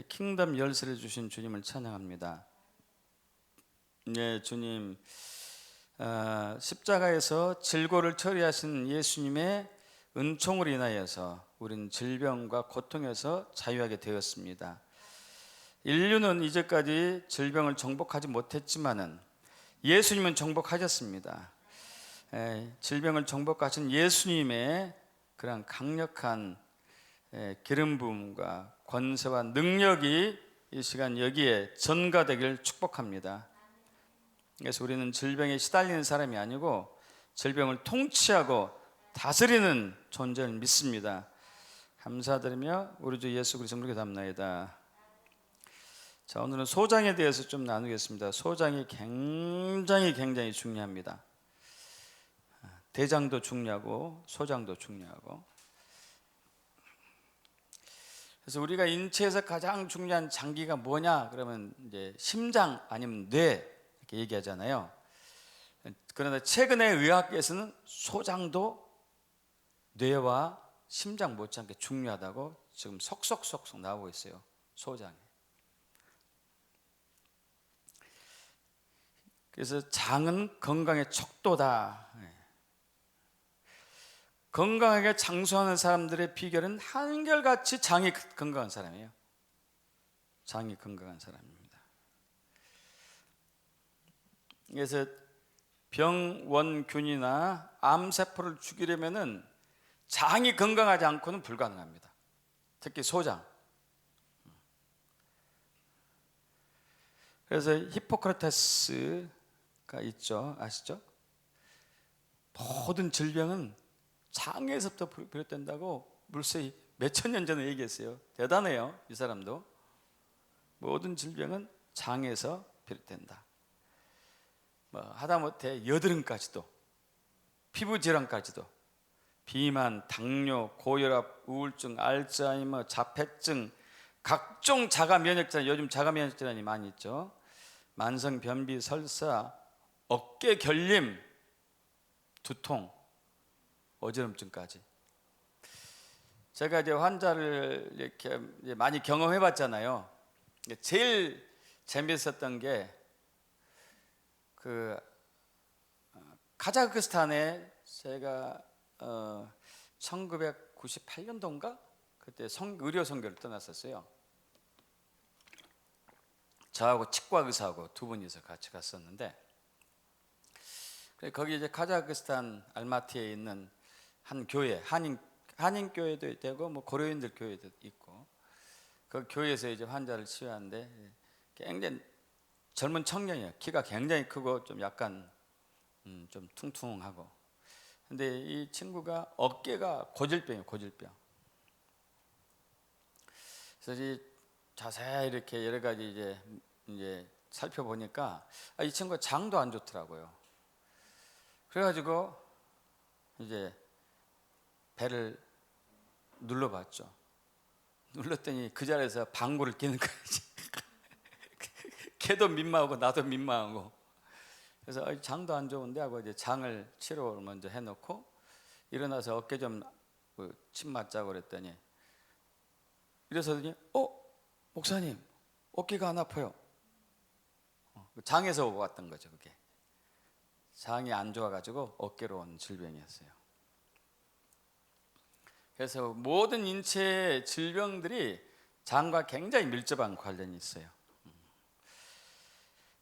킹덤 열쇠를 주신 주님을 찬양합니다. 네, 주님, 십자가에서 질고를 처리하신 예수님의 은총으로 인하여서 우리는 질병과 고통에서 자유하게 되었습니다. 인류는 이제까지 질병을 정복하지 못했지만은 예수님은 정복하셨습니다. 질병을 정복하신 예수님의 그런 강력한 기름 부음과 권세와 능력이 이 시간 여기에 전가되길 축복합니다. 그래서 우리는 질병에 시달리는 사람이 아니고 질병을 통치하고 다스리는 존재를 믿습니다. 감사드리며 우리 주 예수 그리스도의 이름으로 기도합나이다. 자, 오늘은 소장에 대해서 좀 나누겠습니다. 소장이 굉장히 중요합니다. 대장도 중요하고 소장도 중요하고. 그래서 우리가 인체에서 가장 중요한 장기가 뭐냐? 그러면 이제 심장 아니면 뇌 이렇게 얘기하잖아요. 그러나 최근에 의학계에서는 소장도 뇌와 심장 못지않게 중요하다고 지금 속속 나오고 있어요. 소장이. 그래서 장은 건강의 척도다. 건강하게 장수하는 사람들의 비결은 한결같이 장이 건강한 사람이에요. 장이 건강한 사람입니다. 그래서 병원균이나 암세포를 죽이려면은 장이 건강하지 않고는 불가능합니다. 특히 소장. 그래서 히포크라테스가 있죠. 아시죠? 모든 질병은 장에서부터 비롯된다고 물세 몇천 년 전에 얘기했어요. 대단해요, 이 사람도. 모든 질병은 장에서 비롯된다. 하다못해 여드름까지도, 피부 질환까지도, 비만, 당뇨, 고혈압, 우울증, 알츠하이머, 자폐증, 각종 자가 면역 질환, 요즘 자가 면역 질환이 많이 있죠. 만성 변비, 설사, 어깨 결림, 두통, 어지럼증까지. 제가 이제 환자를 이렇게 많이 경험해 봤잖아요. 제일 재미있었던 게 카자흐스탄에 제가 1998년도인가 그때 의료 선교를 떠났었어요. 저하고 치과 의사하고 두 분이서 같이 갔었는데, 거기 이제 카자흐스탄 알마티에 있는 한 교회, 한인 교회도 되고 뭐 고려인들 교회도 있고, 그 교회에서 이제 환자를 치유하는데 굉장히 젊은 청년이에요. 키가 굉장히 크고 좀 약간 좀 퉁퉁하고. 근데 이 친구가 어깨가 고질병이에요, 고질병. 그래서 자세히 이렇게 여러 가지 이제 살펴보니까 이 친구가 장도 안 좋더라고요. 그래가지고 이제 배를 눌러봤죠. 눌렀더니 그 자리에서 방구를 끼는 거지. 걔도 민망하고 나도 민망하고. 그래서 장도 안 좋은데 하고 이제 장을 치료를 먼저 해놓고 일어나서 어깨 좀 침 맞자고 그랬더니, 이래서더니 목사님 어깨가 안 아파요. 장에서 왔던 거죠. 그게 장이 안 좋아가지고 어깨로 온 질병이었어요. 그래서 모든 인체의 질병들이 장과 굉장히 밀접한 관련이 있어요.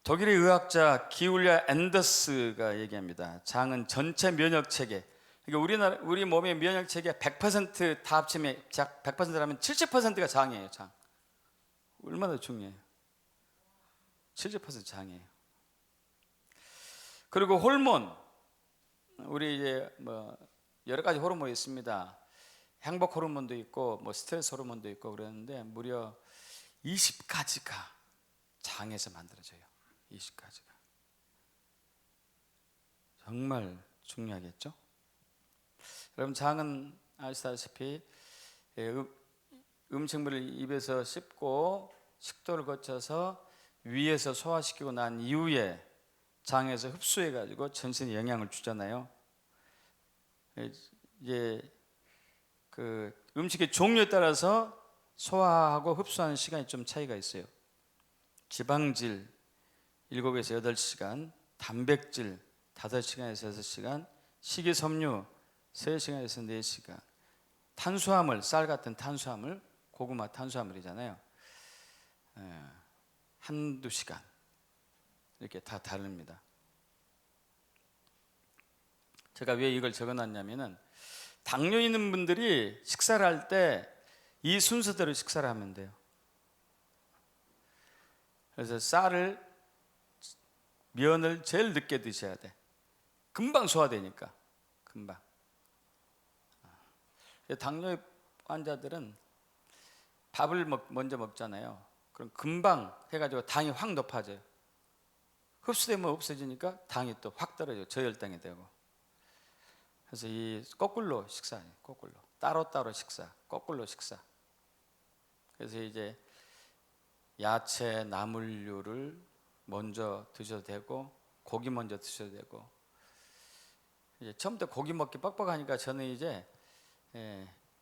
독일의 의학자 기울야 앤더스가 얘기합니다. 장은 전체 면역 체계. 그러니까 우리 몸의 면역 체계 100% 다 합치면 100%라면 70%가 장이에요. 장. 얼마나 중요해요. 70% 장이에요. 그리고 호르몬. 우리 이제 여러 가지 호르몬이 있습니다. 행복 호르몬도 있고 스트레스 호르몬도 있고 그러는데 무려 20가지가 장에서 만들어져요. 20가지가. 정말 중요하겠죠? 여러분, 장은 아시다시피 음식물을 입에서 씹고 식도를 거쳐서 위에서 소화시키고 난 이후에 장에서 흡수해 가지고 전신에 영향을 주잖아요. 이제 그 음식의 종류에 따라서 소화하고 흡수하는 시간이 좀 차이가 있어요. 지방질 7에서 8시간, 단백질 5시간에서 6시간, 식이섬유 3시간에서 4시간, 탄수화물, 쌀 같은 탄수화물, 고구마 탄수화물이잖아요. 한두 시간 이렇게 다 다릅니다. 제가 왜 이걸 적어놨냐면은 당뇨 있는 분들이 식사를 할 때 이 순서대로 식사를 하면 돼요. 그래서 쌀을, 면을 제일 늦게 드셔야 돼. 금방 소화되니까. 금방. 당뇨 환자들은 밥을 먼저 먹잖아요. 그럼 금방 해가지고 당이 확 높아져요. 흡수되면 없어지니까 당이 또 확 떨어져요. 저혈당이 되고. 그래서 이 거꾸로 식사해요. 거꾸로. 따로따로 식사, 거꾸로 식사. 그래서 이제 야채, 나물류를 먼저 드셔도 되고, 고기 먼저 드셔도 되고. 이제 처음부터 고기 먹기 빡빡하니까 저는 이제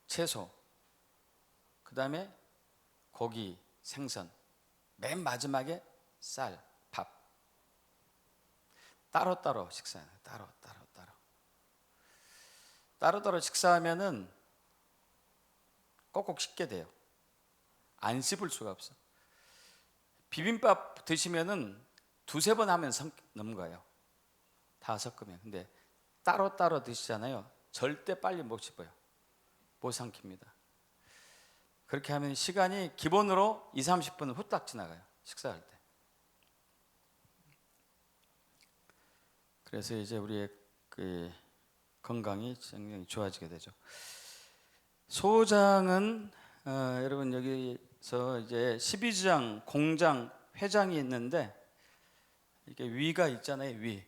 채소, 그 다음에 고기, 생선, 맨 마지막에 쌀, 밥. 따로따로 식사해요. 따로따로 식사하면은 꼭꼭 씹게 돼요. 안 씹을 수가 없어. 비빔밥 드시면은 2-3번 하면 넘어가요. 다 섞으면. 근데 따로따로 드시잖아요. 절대 빨리 못 씹어요. 못 삼킵니다. 그렇게 하면 시간이 기본으로 20-30분은 후딱 지나가요. 식사할 때. 그래서 이제 우리의 그 건강이 굉장히 좋아지게 되죠. 소장은 여러분 여기서 이제 12지장, 공장, 회장이 있는데 이렇게 위가 있잖아요. 위.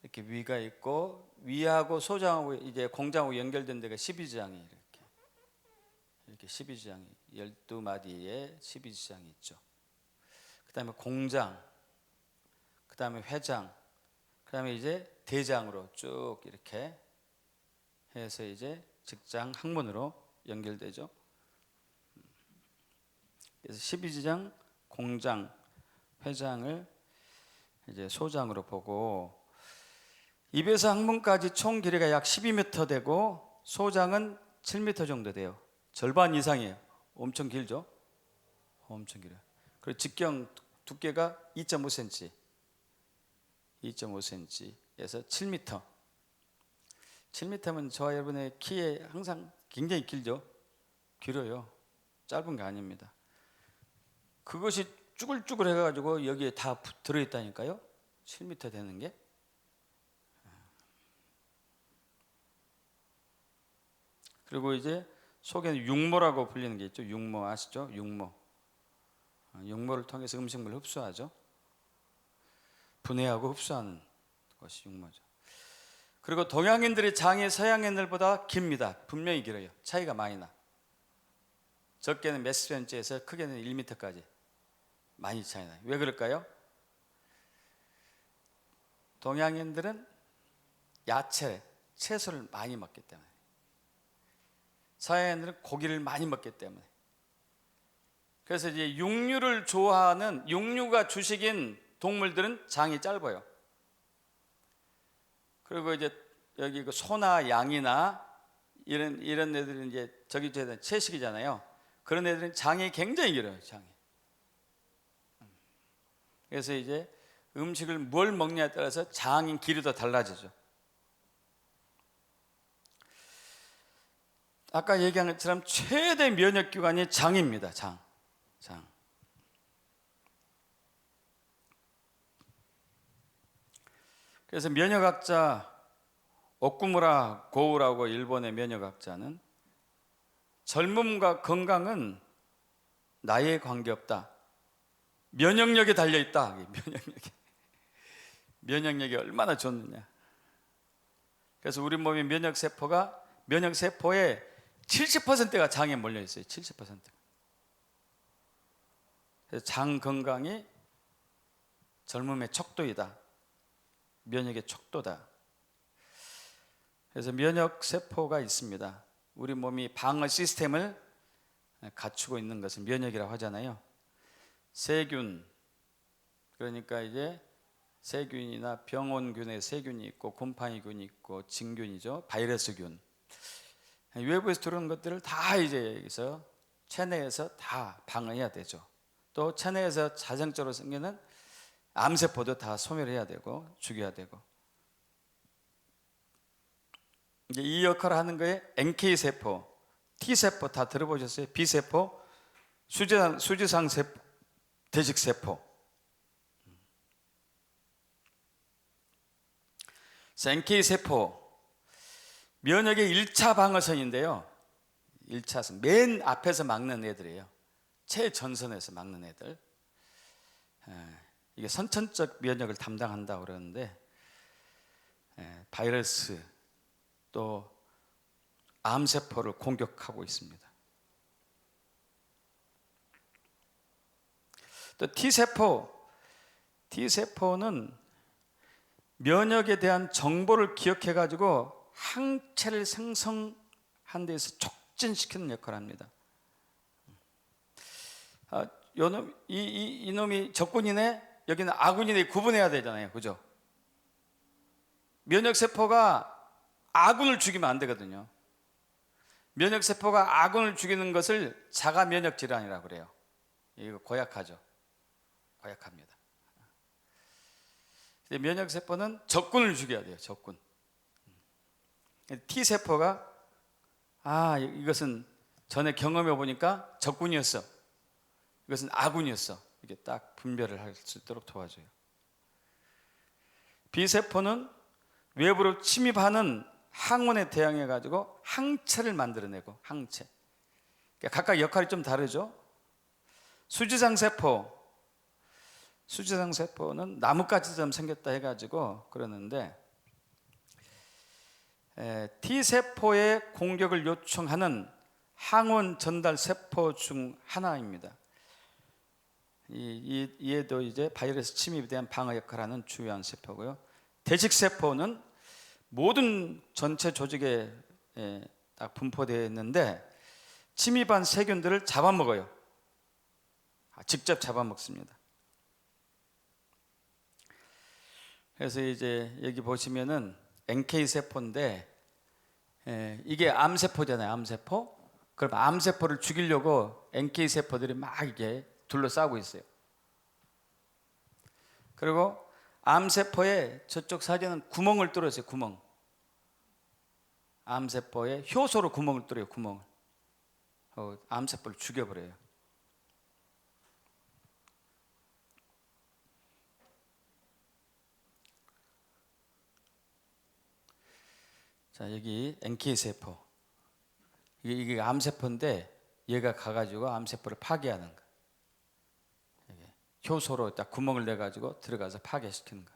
이렇게 위가 있고 위하고 소장하고 이제 공장하고 연결된 데가 12지장이 이렇게 12지장이 12마디의 12지장이 있죠. 그다음에 공장, 그다음에 회장, 그다음에 이제 대장으로 쭉 이렇게 해서 이제 직장 학문으로 연결되죠. 그래서 12지장, 공장, 회장을 이제 소장으로 보고 입에서 항문까지 총 길이가 약 12m 되고 소장은 7m 정도 돼요. 절반 이상이에요. 엄청 길죠? 엄청 길어요. 그리고 직경 두께가 2.5cm, 2.5cm에서 7m. 7m면 저와 여러분의 키에 항상 굉장히 길죠? 길어요. 짧은 게 아닙니다. 그것이 쭈글쭈글 해가지고 여기에 다 들어있다니까요. 7m 되는 게. 그리고 이제 속에는 육모라고 불리는 게 있죠. 육모 아시죠? 육모. 육모를 통해서 음식물을 흡수하죠. 분해하고 흡수하는 것이 육모죠. 그리고 동양인들의 장이 서양인들보다 깁니다. 분명히 길어요. 차이가 많이 나. 적게는 몇 cm에서 크게는 1m까지 많이 차이 나요. 왜 그럴까요? 동양인들은 야채, 채소를 많이 먹기 때문에, 서양인들은 고기를 많이 먹기 때문에. 그래서 이제 육류를 좋아하는, 육류가 주식인 동물들은 장이 짧아요. 그리고 이제 여기 그 소나 양이나 이런 애들은 이제 저기 채식이잖아요. 그런 애들은 장이 굉장히 길어요. 장이. 그래서 이제 음식을 뭘 먹냐에 따라서 장인 길이도 달라지죠. 아까 얘기한 것처럼 최대 면역기관이 장입니다. 장. 그래서 면역학자 오쿠무라 고우라고 일본의 면역학자는 젊음과 건강은 나이에 관계없다. 면역력에 달려있다. 면역력이 얼마나 좋느냐. 그래서 우리 몸의 면역세포의 70%가 장에 몰려있어요. 70%. 그래서 장 건강이 젊음의 척도이다. 면역의 척도다. 그래서 면역세포가 있습니다. 우리 몸이 방어 시스템을 갖추고 있는 것을 면역이라고 하잖아요. 세균, 그러니까 이제 세균이나 병원균에 세균이 있고 곰팡이균이 있고 진균이죠. 바이러스균. 외부에서 들어오는 것들을 다 이제 여기서 체내에서 다 방어해야 되죠. 또 체내에서 자생적으로 생기는 암세포도 다 소멸해야 되고 죽여야 되고. 이제 이 역할을 하는 거에 NK세포, T세포 다 들어보셨어요? B세포, 수지상세포, 대식세포. NK세포, 면역의 1차 방어선인데요. 1차선, 맨 앞에서 막는 애들이에요. 최전선에서 막는 애들. 이게 선천적 면역을 담당한다고 그러는데, 바이러스 또 암세포를 공격하고 있습니다. 또 T세포는 면역에 대한 정보를 기억해 가지고 항체를 생성한 데서 촉진시키는 역할을 합니다. 이놈이 적군이네, 여기는 아군이네 구분해야 되잖아요. 그죠? 면역세포가 아군을 죽이면 안 되거든요. 면역세포가 아군을 죽이는 것을 자가면역질환이라고 그래요. 이거 고약하죠. 고약합니다. 면역세포는 적군을 죽여야 돼요. 적군. T세포가 이것은 전에 경험해 보니까 적군이었어, 이것은 아군이었어, 이게 딱 분별을 할 수 있도록 도와줘요. B세포는 외부로 침입하는 항원에 대항해 가지고 항체를 만들어내고, 항체. 그러니까 각각 역할이 좀 다르죠. 수지상세포는 나뭇가지처럼 생겼다 해가지고 그러는데, T세포의 공격을 요청하는 항원 전달 세포 중 하나입니다. 얘도 이제 바이러스 침입에 대한 방어 역할을 하는 중요한 세포고요. 대식세포는 모든 전체 조직에 딱 분포되어 있는데 침입한 세균들을 잡아먹어요. 직접 잡아먹습니다. 그래서 이제 여기 보시면은 NK세포인데, 이게 암세포잖아요. 암세포. 그럼 암세포를 죽이려고 NK세포들이 막 이게 둘러싸고 있어요. 그리고 암세포에 저쪽 사진은 구멍을 뚫었어요. 구멍. 암세포에 효소로 구멍을 뚫어요. 구멍을. 암세포를 죽여버려요. 자, 여기 NK세포. 이게 암세포인데 얘가 가가지고 암세포를 파괴하는 거. 효소로 딱 구멍을 내가지고 들어가서 파괴시키는 거.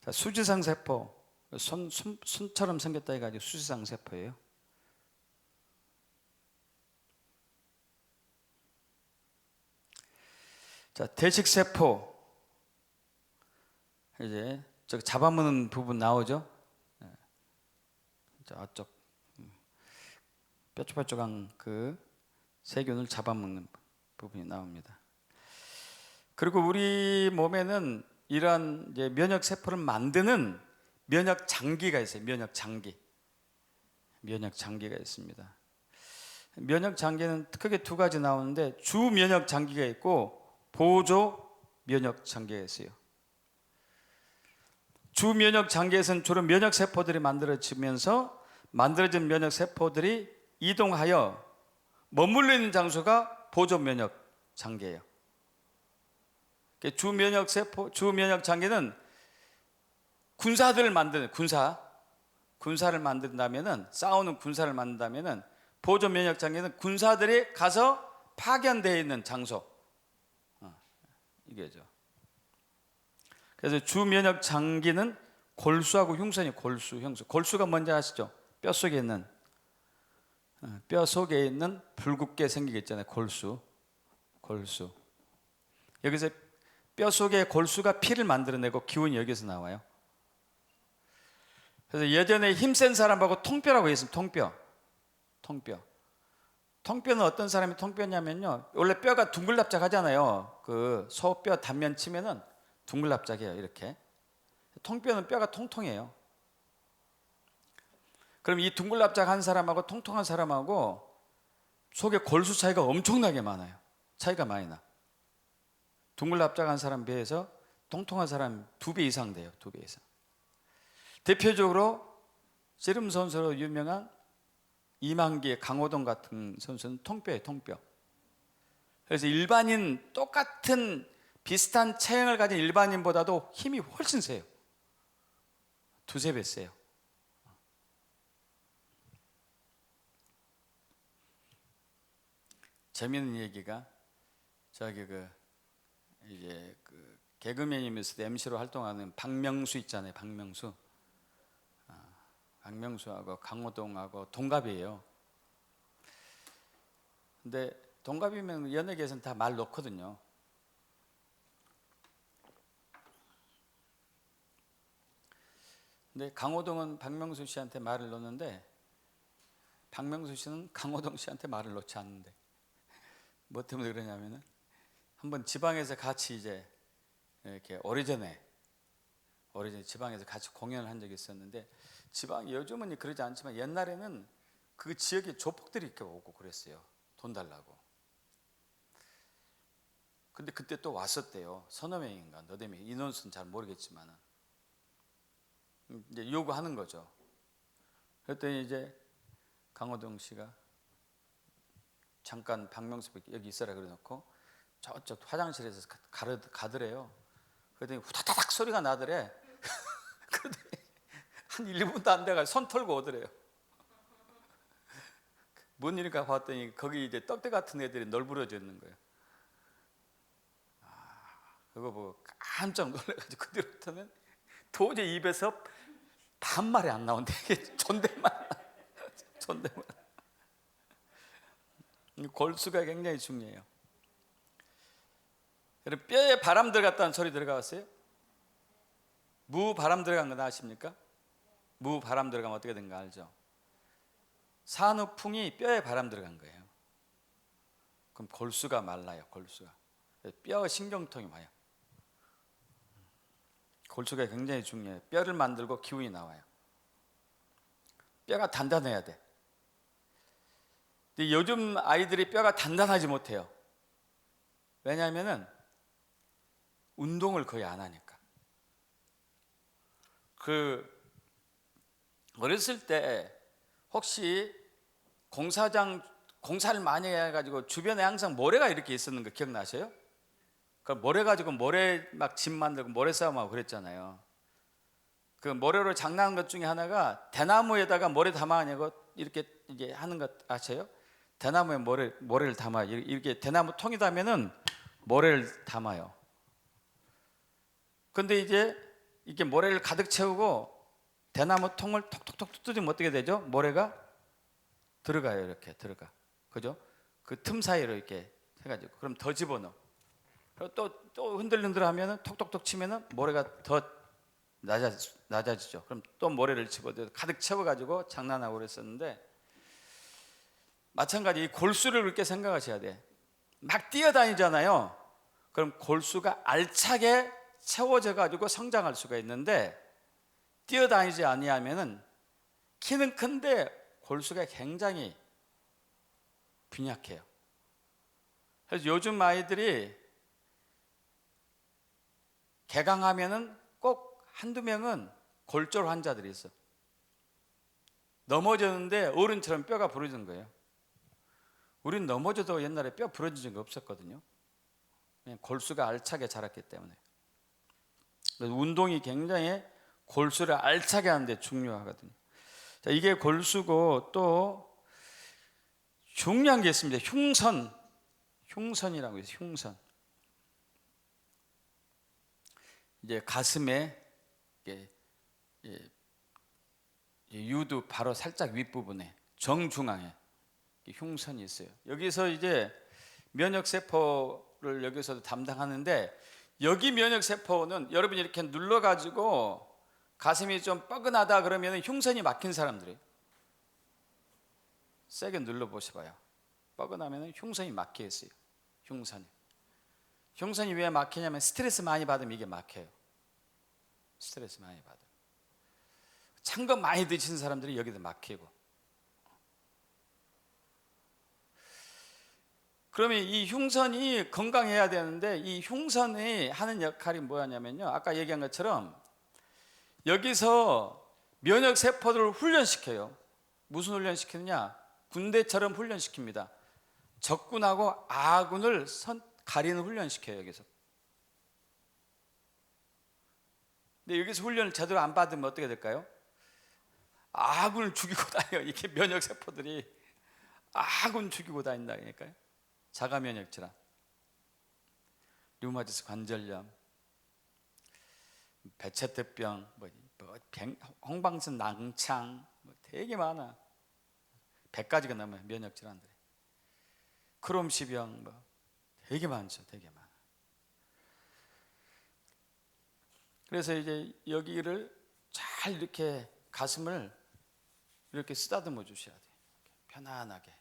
자, 수지상세포. 손처럼 생겼다 해가지고 수지상세포예요. 자, 대식세포. 이제 저기 잡아먹는 부분 나오죠? 저쪽 뾰족뾰족한 그 세균을 잡아먹는 부분이 나옵니다. 그리고 우리 몸에는 이러한 이제 면역 세포를 만드는 면역 장기가 있어요. 면역 장기가 있습니다. 면역 장기는 크게 두 가지 나오는데, 주 면역 장기가 있고 보조 면역 장기가 있어요. 주 면역 장기에서는 주로 면역 세포들이 만들어지면서 만들어진 면역 세포들이 이동하여 머물러 있는 장소가 보조 면역 장기예요. 주 면역 장기는 군사들을 만드는 군사를 만든다면은, 싸우는 군사를 만든다면은, 보조 면역 장기는 군사들이 가서 파견되어 있는 장소. 이게죠. 그래서 주 면역 장기는 골수하고 흉선이 골수가 뭔지 아시죠? 뼈 속에 있는 붉게 생기게 있잖아요. 골수. 여기서 뼈 속에 골수가 피를 만들어내고 기운이 여기서 나와요. 그래서 예전에 힘센 사람하고 통뼈라고 했습니다. 통뼈. 통뼈는 어떤 사람이 통뼈냐면요, 원래 뼈가 둥글납작하잖아요. 그 소뼈 단면 치면은 둥글납작해요. 이렇게. 통뼈는 뼈가 통통해요. 그럼 이 둥글납작한 사람하고 통통한 사람하고 속에 골수 차이가 엄청나게 많아요. 차이가 많이 나. 둥글납작한 사람 비해서 통통한 사람 2배 이상 돼요. 2배 이상. 대표적으로 씨름 선수로 유명한 이만기, 강호동 같은 선수는 통뼈예요. 통뼈. 그래서 일반인, 똑같은 비슷한 체형을 가진 일반인보다도 힘이 훨씬 세요. 2~3배 세요. 재미있는 얘기가, 저기 이제 개그맨이면서도 MC로 활동하는 박명수 있잖아요. 박명수하고 강호동하고 동갑이에요. 근데 동갑이면 연예계에서는 다 말 놓거든요. 근데 강호동은 박명수 씨한테 말을 놓는데 박명수 씨는 강호동 씨한테 말을 놓지 않는데, 뭐 때문에 그러냐면은 한번 지방에서 같이 이제 이렇게 오래전에 지방에서 같이 공연을 한 적이 있었는데, 지방 요즘은 그러지 않지만 옛날에는 그 지역에 조폭들이 이렇게 오고 그랬어요. 돈 달라고. 근데 그때 또 왔었대요. 서너 명인가 너댓 명, 인원수는 잘 모르겠지만은 이제 요구하는 거죠. 그랬더니 이제 강호동 씨가 잠깐 박명수 여기 있어라 그래놓고 저쪽 화장실에서 가더래요. 그랬더니 후다다닥 소리가 나더래. 그러더니 한 1분도 안 돼가 손 털고 오더래요. 뭔 일인가 봤더니 거기 이제 떡대 같은 애들이 널브러져 있는 거예요. 그거 보고 깜짝 놀라가지고 그때부터는 도저히 입에서 반말이 안 나온대. 존댓말. 골수가 굉장히 중요해요. 여러분, 뼈에 바람 들어갔다는 소리 들어가봤어요? 무 바람 들어간 거 아십니까? 무 바람 들어가면 어떻게 된가 알죠? 산후풍이 뼈에 바람 들어간 거예요. 그럼 골수가 말라요. 골수가. 뼈 신경통이 와요. 골수가 굉장히 중요해요. 뼈를 만들고 기운이 나와요. 뼈가 단단해야 돼. 근데 요즘 아이들이 뼈가 단단하지 못해요. 왜냐하면은 운동을 거의 안 하니까. 어렸을 때 혹시 공사를 많이 해가지고 주변에 항상 모래가 이렇게 있었는 거 기억나세요? 그 모래 가지고 모래 막 집 만들고 모래싸움하고 그랬잖아요. 그 모래로 장난한 것 중에 하나가 대나무에다가 모래 담아내고 이렇게 이게 하는 것 아세요? 대나무에 모래를 담아요. 이렇게 대나무 통이 닿으면은 모래를 담아요. 근데 이제 이렇게 모래를 가득 채우고 대나무 통을 톡톡톡 뜯으면 어떻게 되죠? 모래가 들어가요. 이렇게 들어가. 그죠? 그 틈 사이로 이렇게 해가지고 그럼 더 집어넣어. 그리고 또 흔들흔들 하면은 톡톡톡 치면은 모래가 더 낮아지죠. 그럼 또 모래를 집어넣어 가득 채워가지고 장난하고 그랬었는데, 마찬가지 이 골수를 그렇게 생각하셔야 돼. 막 뛰어다니잖아요. 그럼 골수가 알차게 채워져 가지고 성장할 수가 있는데, 뛰어다니지 아니하면은 키는 큰데 골수가 굉장히 빈약해요. 그래서 요즘 아이들이 개강하면은 꼭 한두 명은 골절 환자들이 있어. 넘어졌는데 어른처럼 뼈가 부러진 거예요. 우린 넘어져도 옛날에 뼈 부러진 적이 없었거든요. 그냥 골수가 알차게 자랐기 때문에. 그래서 운동이 굉장히 골수를 알차게 하는데 중요하거든요. 자, 이게 골수고 또 중요한 게 있습니다. 흉선이라고 해서 흉선. 이제 가슴에 유두 바로 살짝 윗부분에 정중앙에 흉선이 있어요. 여기서 이제 면역세포를 여기서도 담당하는데, 여기 면역세포는 여러분이 이렇게 눌러가지고 가슴이 좀 뻐근하다 그러면 흉선이 막힌 사람들이 세게 눌러보셔봐요. 뻐근하면 흉선이 막혀 있어요. 흉선이 왜 막히냐면 스트레스 많이 받으면 이게 막혀요. 스트레스 많이 받아요. 찬 거 많이 드시는 사람들이 여기도 막히고. 그러면 이 흉선이 건강해야 되는데 이 흉선이 하는 역할이 뭐냐면요, 아까 얘기한 것처럼 여기서 면역 세포들을 훈련시켜요. 무슨 훈련시키느냐? 군대처럼 훈련시킵니다. 적군하고 아군을 가리는 훈련시켜요. 여기서. 근데 여기서 훈련을 제대로 안 받으면 어떻게 될까요? 아군을 죽이고 다녀요. 이게 면역 세포들이 아군 죽이고 다닌다니까요. 자가 면역 질환, 류마티스 관절염, 배체특병, 홍방성 낭창, 되게 많아. 100가지가 넘어요. 면역 질환들이. 크롬시병, 되게 많죠. 되게 많아. 그래서 이제 여기를 잘 이렇게 가슴을 이렇게 쓰다듬어 주셔야 돼요. 편안하게.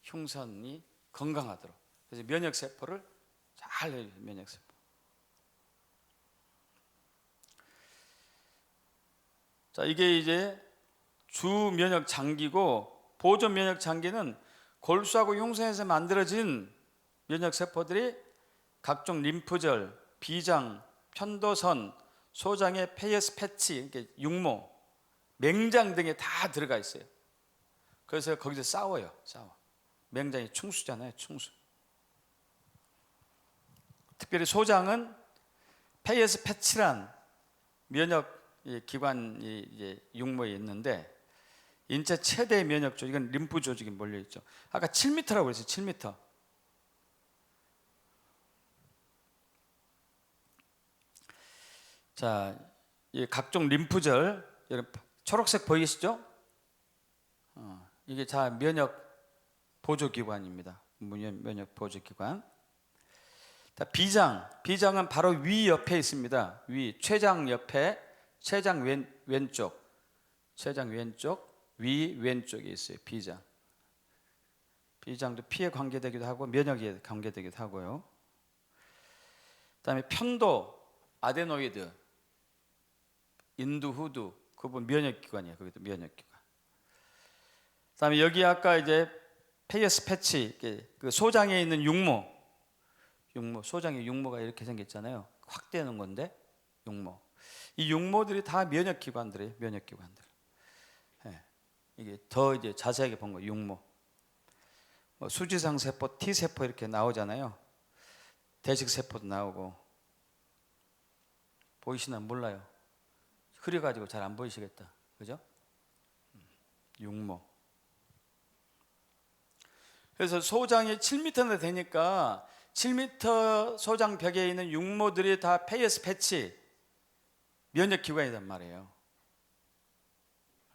흉선이 건강하도록. 그래서 면역 세포를 잘 해요. 면역 세포. 자, 이게 이제 주 면역 장기고, 보조 면역 장기는 골수하고 흉선에서 만들어진 면역 세포들이 각종 림프절, 비장, 편도선, 소장의 페이스 패치, 육모, 맹장 등에 다 들어가 있어요. 그래서 거기서 싸워요. 맹장이 충수잖아요. 충수. 특별히 소장은 페이스 패치란 면역 기관이 이제 육모에 있는데 인체 최대 면역 조직은 림프 조직이 몰려 있죠. 아까 7m라고 그랬어요. 7m. 자, 이 각종 림프절, 초록색 보이시죠? 이게 다 면역 보조기관입니다. 면역 보조기관. 비장은 바로 위 옆에 있습니다. 췌장 옆에, 췌장 왼쪽, 위 왼쪽에 있어요. 비장도 피에 관계되기도 하고 면역에 관계되기도 하고요. 그다음에 편도, 아데노이드, 인두후두, 그분 면역기관이에요. 거기도 면역기관. 그다음에 여기 아까 이제 페이스 패치, 그 소장에 있는 육모, 소장에 육모가 이렇게 생겼잖아요. 확대하는 건데 육모. 이 육모들이 다 면역기관들이에요. 면역기관들. 네. 이게 더 이제 자세하게 본 거 육모. 수지상 세포, T 세포 이렇게 나오잖아요. 대식 세포도 나오고. 보이시나 몰라요. 흐려가지고 잘 안 보이시겠다. 그죠? 육모. 그래서 소장이 7m나 되니까 7m 소장 벽에 있는 육모들이 다 페이스 패치 면역기관이란 말이에요.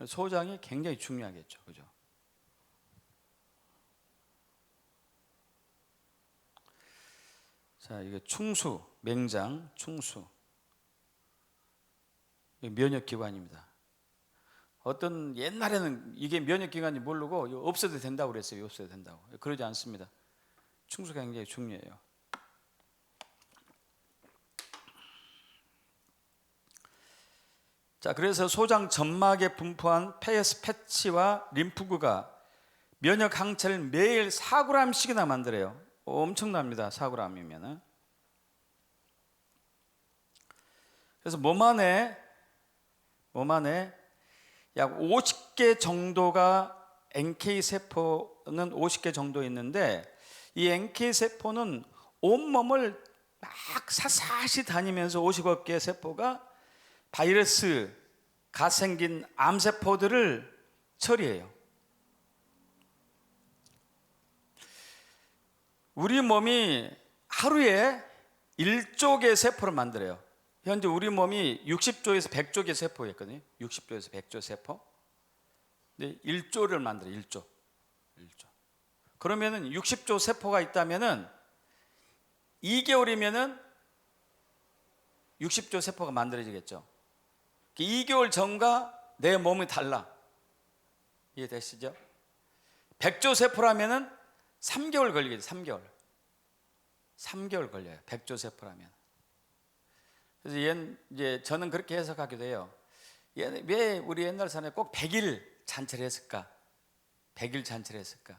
소장이 굉장히 중요하겠죠. 그죠? 자, 이게 충수, 맹장, 충수. 면역기관입니다. 어떤 옛날에는 이게 면역기관이 모르고 없어도 된다고 그랬어요. 없어도 된다고. 그러지 않습니다. 충수가 굉장히 중요해요. 자, 그래서 소장 점막에 분포한 페이스 패치와 림프구가 면역 항체를 매일 4g씩이나 만들어요. 엄청납니다. 4g이면은. 그래서 몸 안에 약 50개 정도가 NK 세포는 50개 정도 있는데 이 NK 세포는 온몸을 막 사사시 다니면서 50억 개의 세포가 바이러스가 생긴 암세포들을 처리해요. 우리 몸이 하루에 1조 개의 세포를 만들어요. 현재 우리 몸이 60조에서 100조 개의 세포였거든요. 60조에서 100조 세포. 근데 1조를 만들어요. 1조. 그러면은 60조 세포가 있다면은 2개월이면은 60조 세포가 만들어지겠죠. 2개월 전과 내 몸이 달라. 이해되시죠? 백조세포라면은 3개월 걸리겠죠. 3개월 걸려요. 백조세포라면. 그래서 이제 저는 그렇게 해석하기도 해요. 왜 우리 옛날 사람이 꼭 100일 잔치를 했을까? 100일 잔치를 했을까?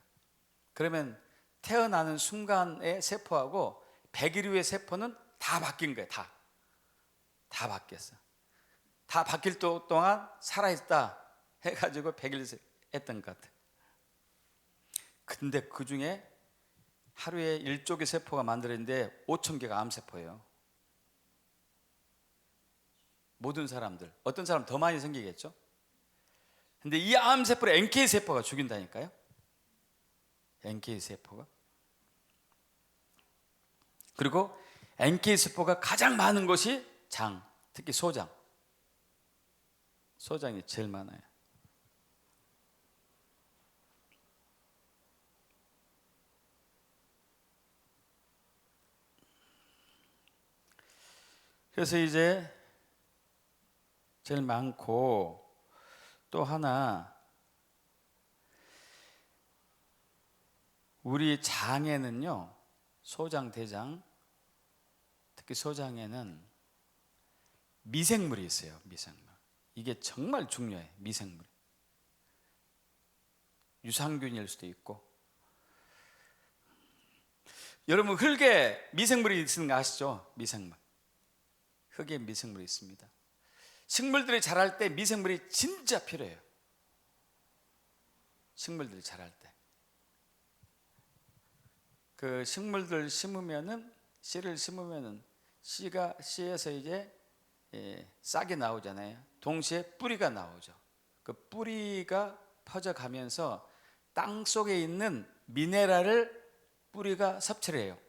그러면 태어나는 순간의 세포하고 100일 후의 세포는 다 바뀐 거예요. 다 바뀌었어. 다 바뀔 동안 살아있다 해가지고 100일 했던 것 같아요. 근데 그 중에 하루에 1조개 세포가 만들어지는데 5,000개가 암세포예요. 모든 사람들, 어떤 사람 더 많이 생기겠죠? 근데 이 암세포를 NK세포가 죽인다니까요. NK세포가. 그리고 NK세포가 가장 많은 것이 장, 특히 소장이 제일 많아요. 그래서 이제 제일 많고, 또 하나, 우리 장에는요, 소장, 대장, 특히 소장에는 미생물이 있어요. 미생물. 이게 정말 중요해요. 미생물. 유산균일 수도 있고. 여러분, 흙에 미생물이 있는 거 아시죠? 미생물. 흙에 미생물이 있습니다. 식물들이 자랄 때 미생물이 진짜 필요해요. 식물들이 자랄 때. 그 식물들 심으면은, 씨를 심으면은 씨에서 이제 싹이 나오잖아요. 동시에 뿌리가 나오죠. 그 뿌리가 퍼져가면서 땅 속에 있는 미네랄을 뿌리가 섭취를 해요.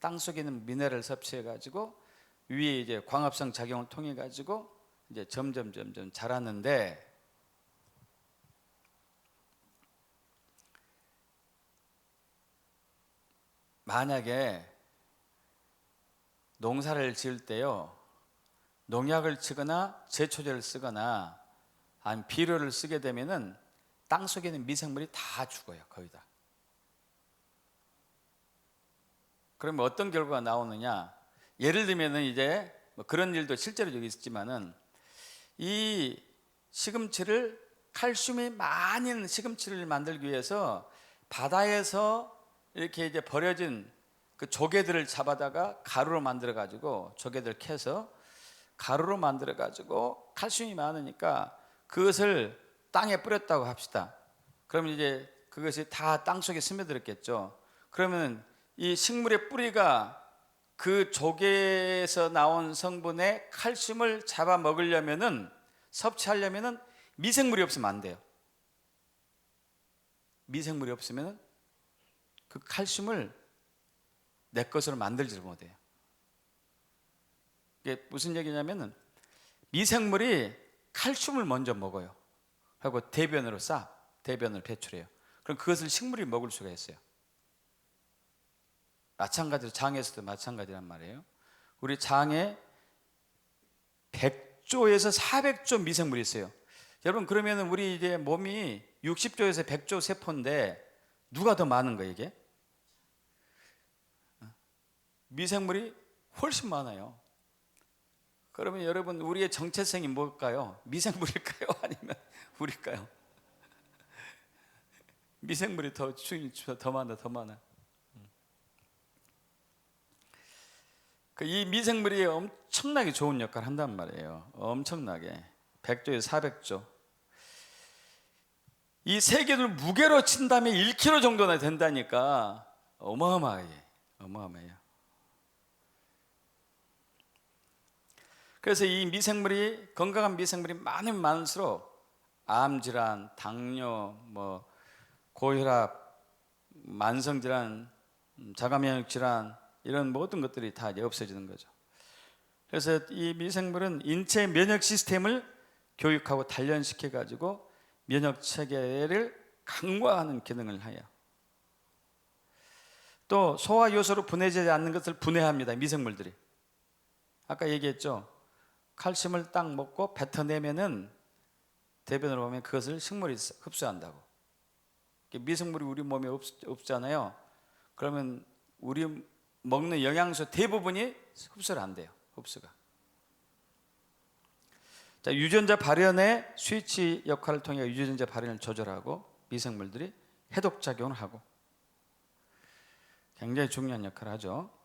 땅 속에 있는 미네랄을 섭취해 가지고 위에 이제 광합성 작용을 통해 가지고 이제 점점 자라는데, 만약에 농사를 지을 때요, 농약을 치거나 제초제를 쓰거나 아니면 비료를 쓰게 되면은 땅 속에 있는 미생물이 다 죽어요. 거의 다. 그러면 어떤 결과가 나오느냐? 예를 들면은 이제 뭐 그런 일도 실제로 여기 있지만은, 이 시금치를, 칼슘이 많이 있는 시금치를 만들기 위해서 바다에서 이렇게 이제 버려진 그 조개들을 잡아다가 가루로 만들어 가지고, 조개들 캐서 가루로 만들어 가지고 칼슘이 많으니까 그것을 땅에 뿌렸다고 합시다. 그러면 이제 그것이 다 땅 속에 스며들었겠죠. 그러면 이 식물의 뿌리가 그 조개에서 나온 성분의 칼슘을 잡아 먹으려면은, 섭취하려면은 미생물이 없으면 안 돼요. 미생물이 없으면은 그 칼슘을 내 것으로 만들지를 못해요. 이게 무슨 얘기냐면은, 미생물이 칼슘을 먼저 먹어요. 하고 대변으로 대변을 배출해요. 그럼 그것을 식물이 먹을 수가 있어요. 마찬가지로 장에서도 마찬가지란 말이에요. 우리 장에 100조에서 400조 미생물이 있어요. 여러분, 그러면 우리 이제 몸이 60조에서 100조 세포인데 누가 더 많은 거예요, 이게? 미생물이 훨씬 많아요. 그러면 여러분, 우리의 정체성이 뭘까요? 미생물일까요? 아니면 우리일까요? 미생물이 더 많아. 이 미생물이 엄청나게 좋은 역할을 한단 말이에요. 엄청나게. 100조에서 400조. 이 세 개를 무게로 친다면 1kg 정도나 된다니까 어마어마해요. 그래서 이 미생물이, 건강한 미생물이 많으면 많을수록 암질환, 당뇨, 고혈압, 만성질환, 자가면역질환, 이런 모든 것들이 다 없어지는 거죠. 그래서 이 미생물은 인체 면역 시스템을 교육하고 단련시켜 가지고 면역 체계를 강화하는 기능을 해요. 또 소화 요소로 분해되지 않는 것을 분해합니다. 미생물들이. 아까 얘기했죠. 칼슘을 딱 먹고 뱉어내면은 대변으로 보면 그것을 식물이 흡수한다고. 미생물이 우리 몸에 없잖아요. 그러면 우리 먹는 영양소 대부분이 흡수를 안 돼요. 흡수가. 자, 유전자 발현의 스위치 역할을 통해 유전자 발현을 조절하고 미생물들이 해독 작용을 하고 굉장히 중요한 역할을 하죠.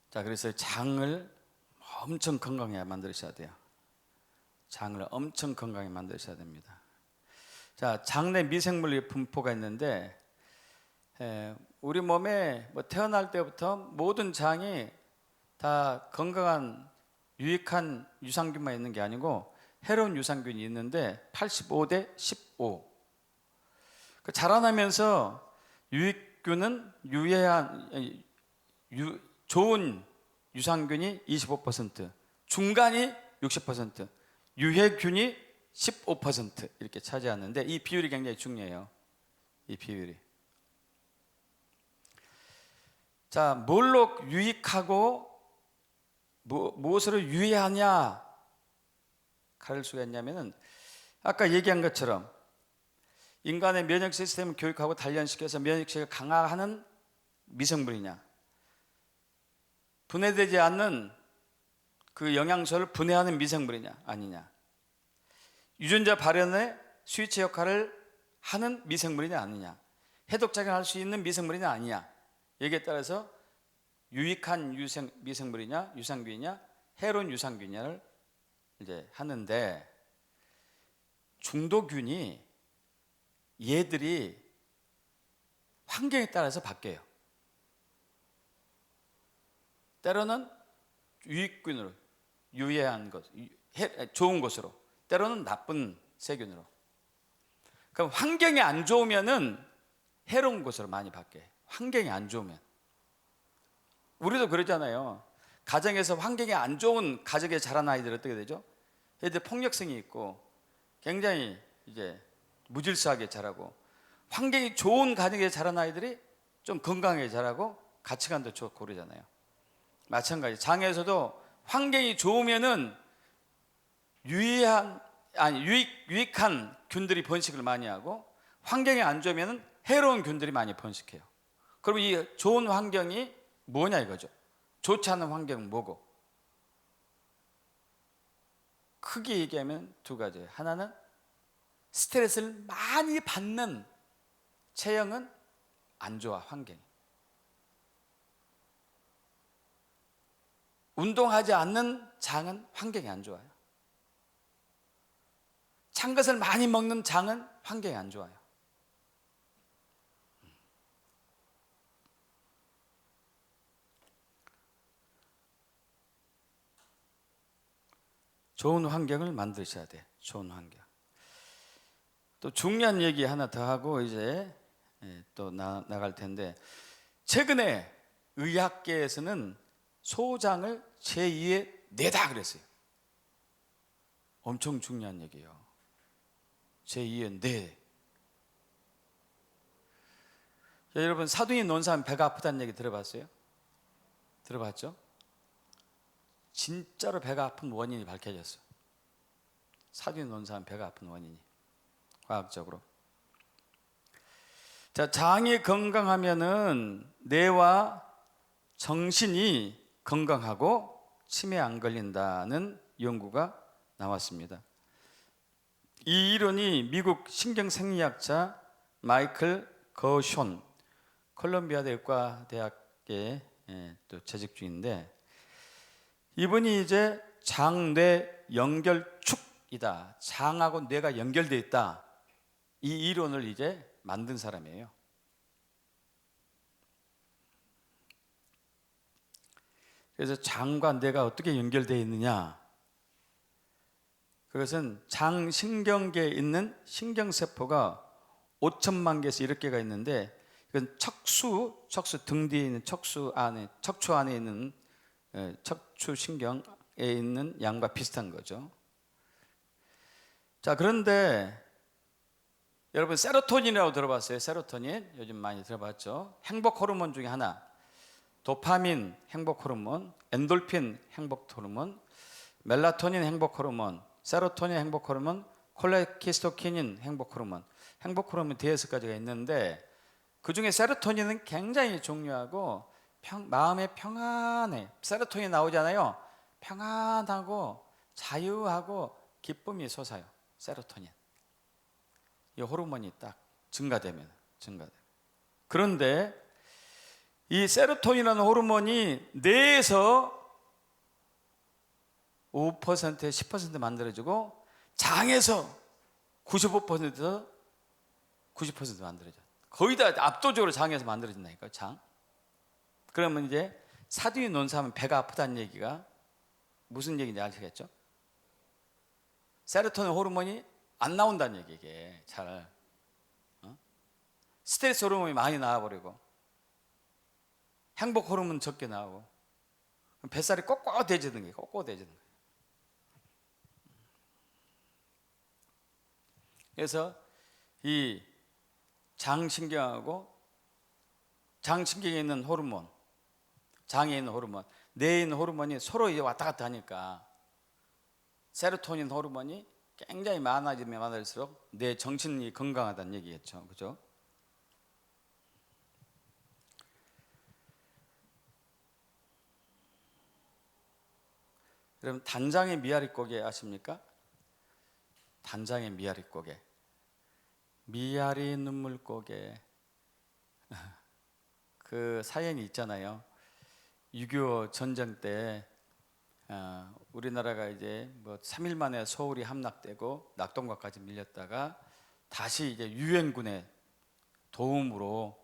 자, 그래서 장을 엄청 건강하게 만드셔야 돼요. 장을 엄청 건강하게 만드셔야 됩니다. 자, 장 내 미생물 분포가 있는데 우리 몸에 뭐 태어날 때부터 모든 장이 다 건강한 유익한 유산균만 있는 게 아니고 해로운 유산균이 있는데 85대 15. 자라나면서 유익균은 좋은 유산균이 25%, 중간이 60%, 유해균이 15% 이렇게 차지하는데 이 비율이 굉장히 중요해요. 이 비율이. 자, 뭘로 유익하고 무엇으로 유해하냐 가릴 수가 있냐면은 아까 얘기한 것처럼 인간의 면역 시스템을 교육하고 단련시켜서 면역 시스템을 강화하는 미생물이냐, 분해되지 않는 그 영양소를 분해하는 미생물이냐 아니냐, 유전자 발현의 스위치 역할을 하는 미생물이냐 아니냐, 해독작용을 할 수 있는 미생물이냐 아니냐, 여기에 따라서 유익한 미생물이냐 유산균이냐 해로운 유산균이냐를 이제 하는데, 중도균이 얘들이 환경에 따라서 바뀌어요. 때로는 유익균으로, 유해한 것, 좋은 것으로, 때로는 나쁜 세균으로. 그럼 환경이 안 좋으면은 해로운 것으로 많이 바뀌어요. 환경이 안 좋으면. 우리도 그러잖아요. 가정에서 환경이 안 좋은 가정에 자란 아이들 어떻게 되죠? 애들 폭력성이 있고 굉장히 이제 무질서하게 자라고, 환경이 좋은 가정에 자란 아이들이 좀 건강하게 자라고 가치관도 좋고 그러잖아요. 마찬가지 장에서도 환경이 좋으면은 유익한 균들이 번식을 많이 하고, 환경이 안 좋으면은 해로운 균들이 많이 번식해요. 그럼 이 좋은 환경이 뭐냐 이거죠. 좋지 않은 환경은 뭐고? 크게 얘기하면 두 가지예요. 하나는 스트레스를 많이 받는 체형은 안 좋아, 환경이. 운동하지 않는 장은 환경이 안 좋아요. 찬 것을 많이 먹는 장은 환경이 안 좋아요. 좋은 환경을 만드셔야 돼. 좋은 환경. 또 중요한 얘기 하나 더 하고 이제 또 나갈 텐데, 최근에 의학계에서는 소장을 제2의 뇌다 그랬어요. 엄청 중요한 얘기예요. 제2의 뇌. 여러분, 사둥이 논 사람 배가 아프다는 얘기 들어봤어요? 들어봤죠? 진짜로 배가 아픈 원인이 밝혀졌어. 사둥이 논 사람 배가 아픈 원인이, 과학적으로. 자, 장이 건강하면은 뇌와 정신이 건강하고 치매 안 걸린다는 연구가 나왔습니다. 이 이론이 미국 신경생리학자 마이클 거숀, 콜롬비아 의과대학에 또 재직 중인데, 이분이 이제 장뇌 연결축이다, 장하고 뇌가 연결되어 있다, 이 이론을 이제 만든 사람이에요. 그래서 장과 뇌가 어떻게 연결되어 있느냐, 그것은 장신경계에 있는 신경세포가 5천만 개에서 1억 개가 있는데, 이건 척추 등 뒤에 있는 척추 안에 있는 척추신경에 있는 양과 비슷한 거죠. 자, 그런데 여러분 세로토닌이라고 들어봤어요? 세로토닌 요즘 많이 들어봤죠? 행복 호르몬 중에 하나. 도파민 행복 호르몬, 엔돌핀 행복 호르몬, 멜라토닌 행복 호르몬, 세로토닌 행복 호르몬, 콜레키스토키닌 행복 호르몬. 행복 호르몬 대여섯 가지가 있는데 그 중에 세로토닌은 굉장히 중요하고 마음의 평안해. 세로토닌 나오잖아요. 평안하고 자유하고 기쁨이 솟아요. 세로토닌. 이 호르몬이 딱 증가되면. 그런데 이 세로토닌이라는 호르몬이 뇌에서 5% 10% 만들어지고 장에서 95%에서 90% 만들어져. 거의 다 압도적으로 장에서 만들어진다니까요. 장. 그러면 이제 사두에 논사하면 배가 아프다는 얘기가 무슨 얘기인지 아시겠죠? 세로토닌 호르몬이 안 나온다는 얘기. 이게 잘 스트레스 호르몬이 많이 나와버리고 행복 호르몬 적게 나오고 뱃살이 꼿꼿해지는 거예요. 꼿꼿해지는 거예요. 그래서 이 장신경하고 장신경에 있는 호르몬, 장에 있는 호르몬, 뇌에 있는 호르몬이 서로 이제 왔다 갔다 하니까 세로토닌 호르몬이 굉장히 많아지면 많아질수록 내 정신이 건강하다는 얘기겠죠. 그죠? 여러분 단장의 미아리고개 아십니까? 단장의 미아리고개. 미아리 눈물고개. 그 사연이 있잖아요. 6.25 전쟁 때 우리나라가 이제 뭐 3일 만에 서울이 함락되고 낙동강까지 밀렸다가 다시 이제 유엔군의 도움으로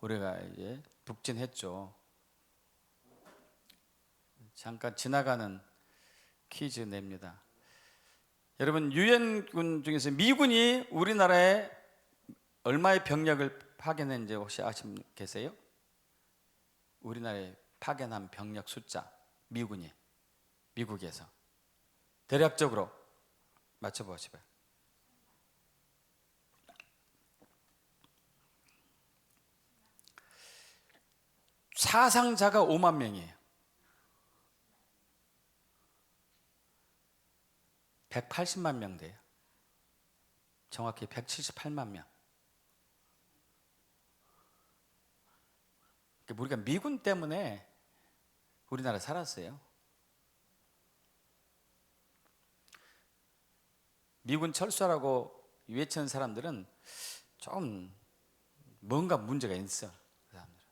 우리가 이제 북진했죠. 잠깐 지나가는 퀴즈 냅니다. 여러분 유엔군 중에서 미군이 우리나라에 얼마의 병력을 파견했는지 혹시 계세요? 우리나라에 파견한 병력 숫자 미국에서 대략적으로 맞춰보시고요. 사상자가 5만 명이에요. 180만 명 돼요. 정확히 178만 명. 우리가 미군 때문에 우리나라 살았어요. 미군 철수하라고 외치는 사람들은 좀 뭔가 문제가 있어. 그 사람들은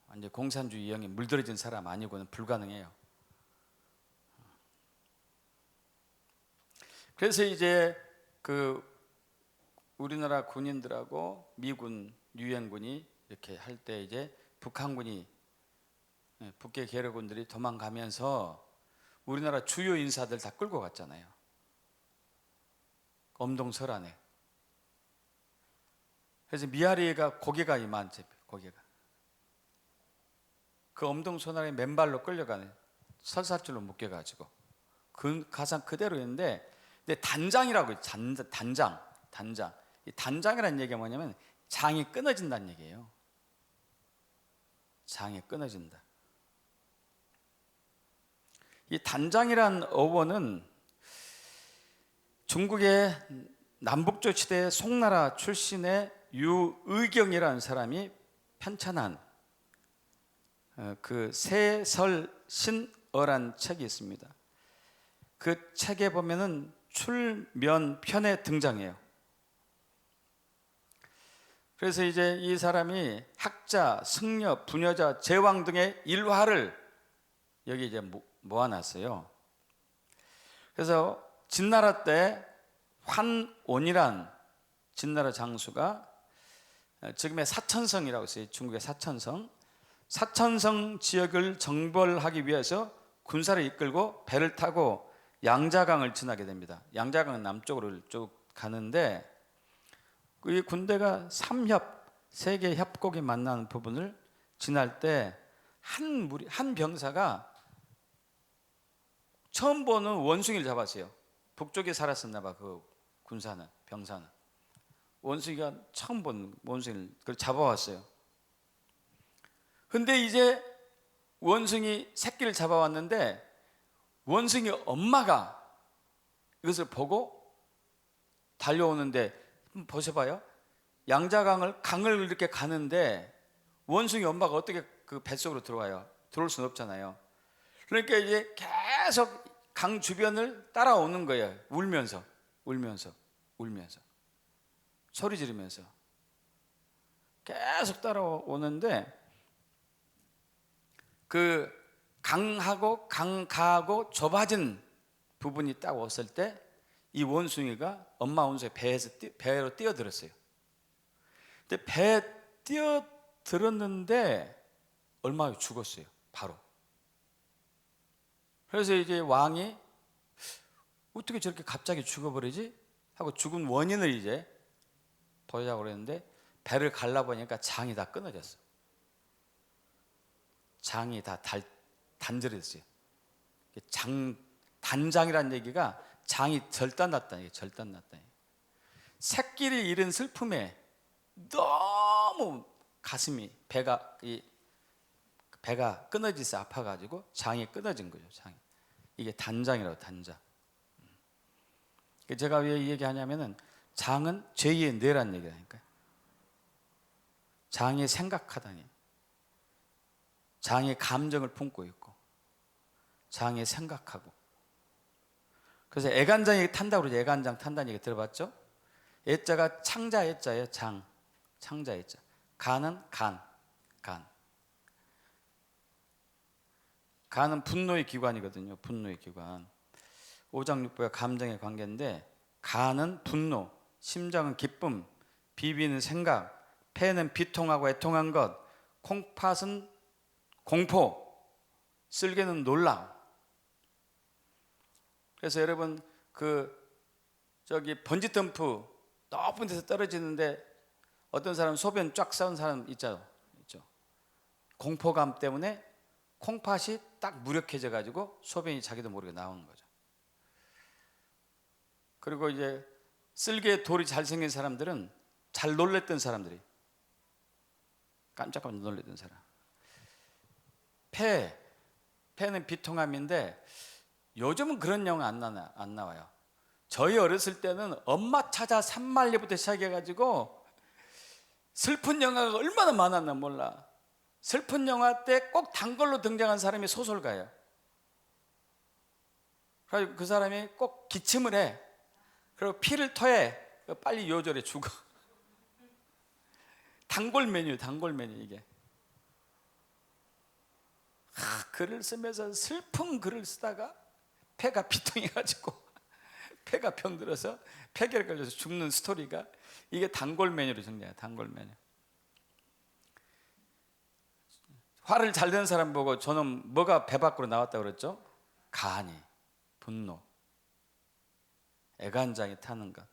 완전 공산주의 영에 물들어진 사람 아니고는 불가능해요. 그래서 이제 그 우리나라 군인들하고 미군 유엔군이 이렇게 할 때 이제 북한군이 북계 괴뢰군들이 도망가면서 우리나라 주요 인사들 다 끌고 갔잖아요. 엄동설안에. 그래서 미아리가 고개가 이만큼 고개가 그 엄동설안에 맨발로 끌려가는 설사줄로 묶여가지고 그 가상 그대로였는데 근데 단장이라고 해요. 단장. 이 단장이라는 얘기가 뭐냐면 장이 끊어진다는 얘기예요. 장이 끊어진다. 이 단장이란 어원은 중국의 남북조 시대 송나라 출신의 유의경이라는 사람이 편찬한 그 세설신어란 책이 있습니다. 그 책에 보면은 출면편에 등장해요. 그래서 이제 이 사람이 학자, 승려, 부녀자, 제왕 등의 일화를 여기 이제 모아놨어요. 그래서 진나라 때 환온이란 진나라 장수가 지금의 사천성이라고 있어요. 중국의 사천성 지역을 정벌하기 위해서 군사를 이끌고 배를 타고 양자강을 지나게 됩니다. 양자강은 남쪽으로 쭉 가는데 이 군대가 세 개의 협곡이 만나는 부분을 지날 때 한 병사가 처음 보는 원숭이를 잡았어요. 북쪽에 살았었나 봐. 그 군사는, 병사는. 원숭이가 처음 본 원숭이를 그걸 잡아왔어요. 근데 이제 원숭이 새끼를 잡아왔는데 원숭이 엄마가 이것을 보고 달려오는데, 보셔봐요. 강을 이렇게 가는데 원숭이 엄마가 어떻게 그 뱃속으로 들어와요? 들어올 수는 없잖아요. 그러니까 이제 계속 강 주변을 따라오는 거예요. 울면서 소리 지르면서 계속 따라오는데, 그 강가하고 좁아진 부분이 딱 왔을 때 이 원숭이가 엄마 원숭이 배로 뛰어들었어요. 근데 배에 뛰어들었는데 얼마 후에 죽었어요. 바로. 그래서 이제 왕이 어떻게 저렇게 갑자기 죽어버리지? 하고 죽은 원인을 이제 보자고 그랬는데, 배를 갈라보니까 장이 다 끊어졌어. 장이 다 단절했어요. 단장이라는 얘기가 장이 절단났다는 얘기예요. 절단났다는 얘기예요. 새끼를 잃은 슬픔에 너무 가슴이, 배가 끊어져서 아파가지고 장이 끊어진 거죠. 장이. 이게 단장이라고, 단장. 제가 왜 이 얘기하냐면은 장은 죄의 뇌라는 얘기라니까요. 장이 생각하다니, 장이 감정을 품고 있고, 장이 생각하고. 그래서 애간장이 탄다고 그러죠. 애간장 탄다는 얘기 들어봤죠? 애자가 창자 애자예요. 창자 애자. 간은 간. 간은 분노의 기관이거든요. 분노의 기관. 오장육부가 감정의 관계인데, 간은 분노, 심장은 기쁨, 비비는 생각, 폐는 비통하고 애통한 것, 콩팥은 공포, 쓸개는 놀람. 그래서 여러분 번지점프 높은 데서 떨어지는데 어떤 사람은 소변 쫙 싸운 사람 있죠. 공포감 때문에 콩팥이 딱 무력해져 가지고 소변이 자기도 모르게 나오는 거죠. 그리고 이제 쓸개 돌이 잘생긴 사람들은 잘 놀랬던 사람들이, 깜짝깜짝 놀랬던 사람. 폐는 비통함인데 요즘은 그런 영화 안 나와요. 저희 어렸을 때는 엄마 찾아 산만리부터 시작해가지고 슬픈 영화가 얼마나 많았나 몰라. 슬픈 영화 때 꼭 단골로 등장한 사람이 소설가예요. 그래서 그 사람이 꼭 기침을 해. 그리고 피를 토해. 빨리 요절해 죽어. 단골 메뉴 이게. 글을 쓰면서 슬픈 글을 쓰다가 폐가 비통해가지고 폐가 병들어서 폐결 걸려서 죽는 스토리가, 이게 단골 메뉴로 정리해요. 단골 메뉴. 화를 잘 내는 사람 보고 저는 뭐가 배 밖으로 나왔다고 그랬죠? 간이, 분노, 애간장이 타는 것.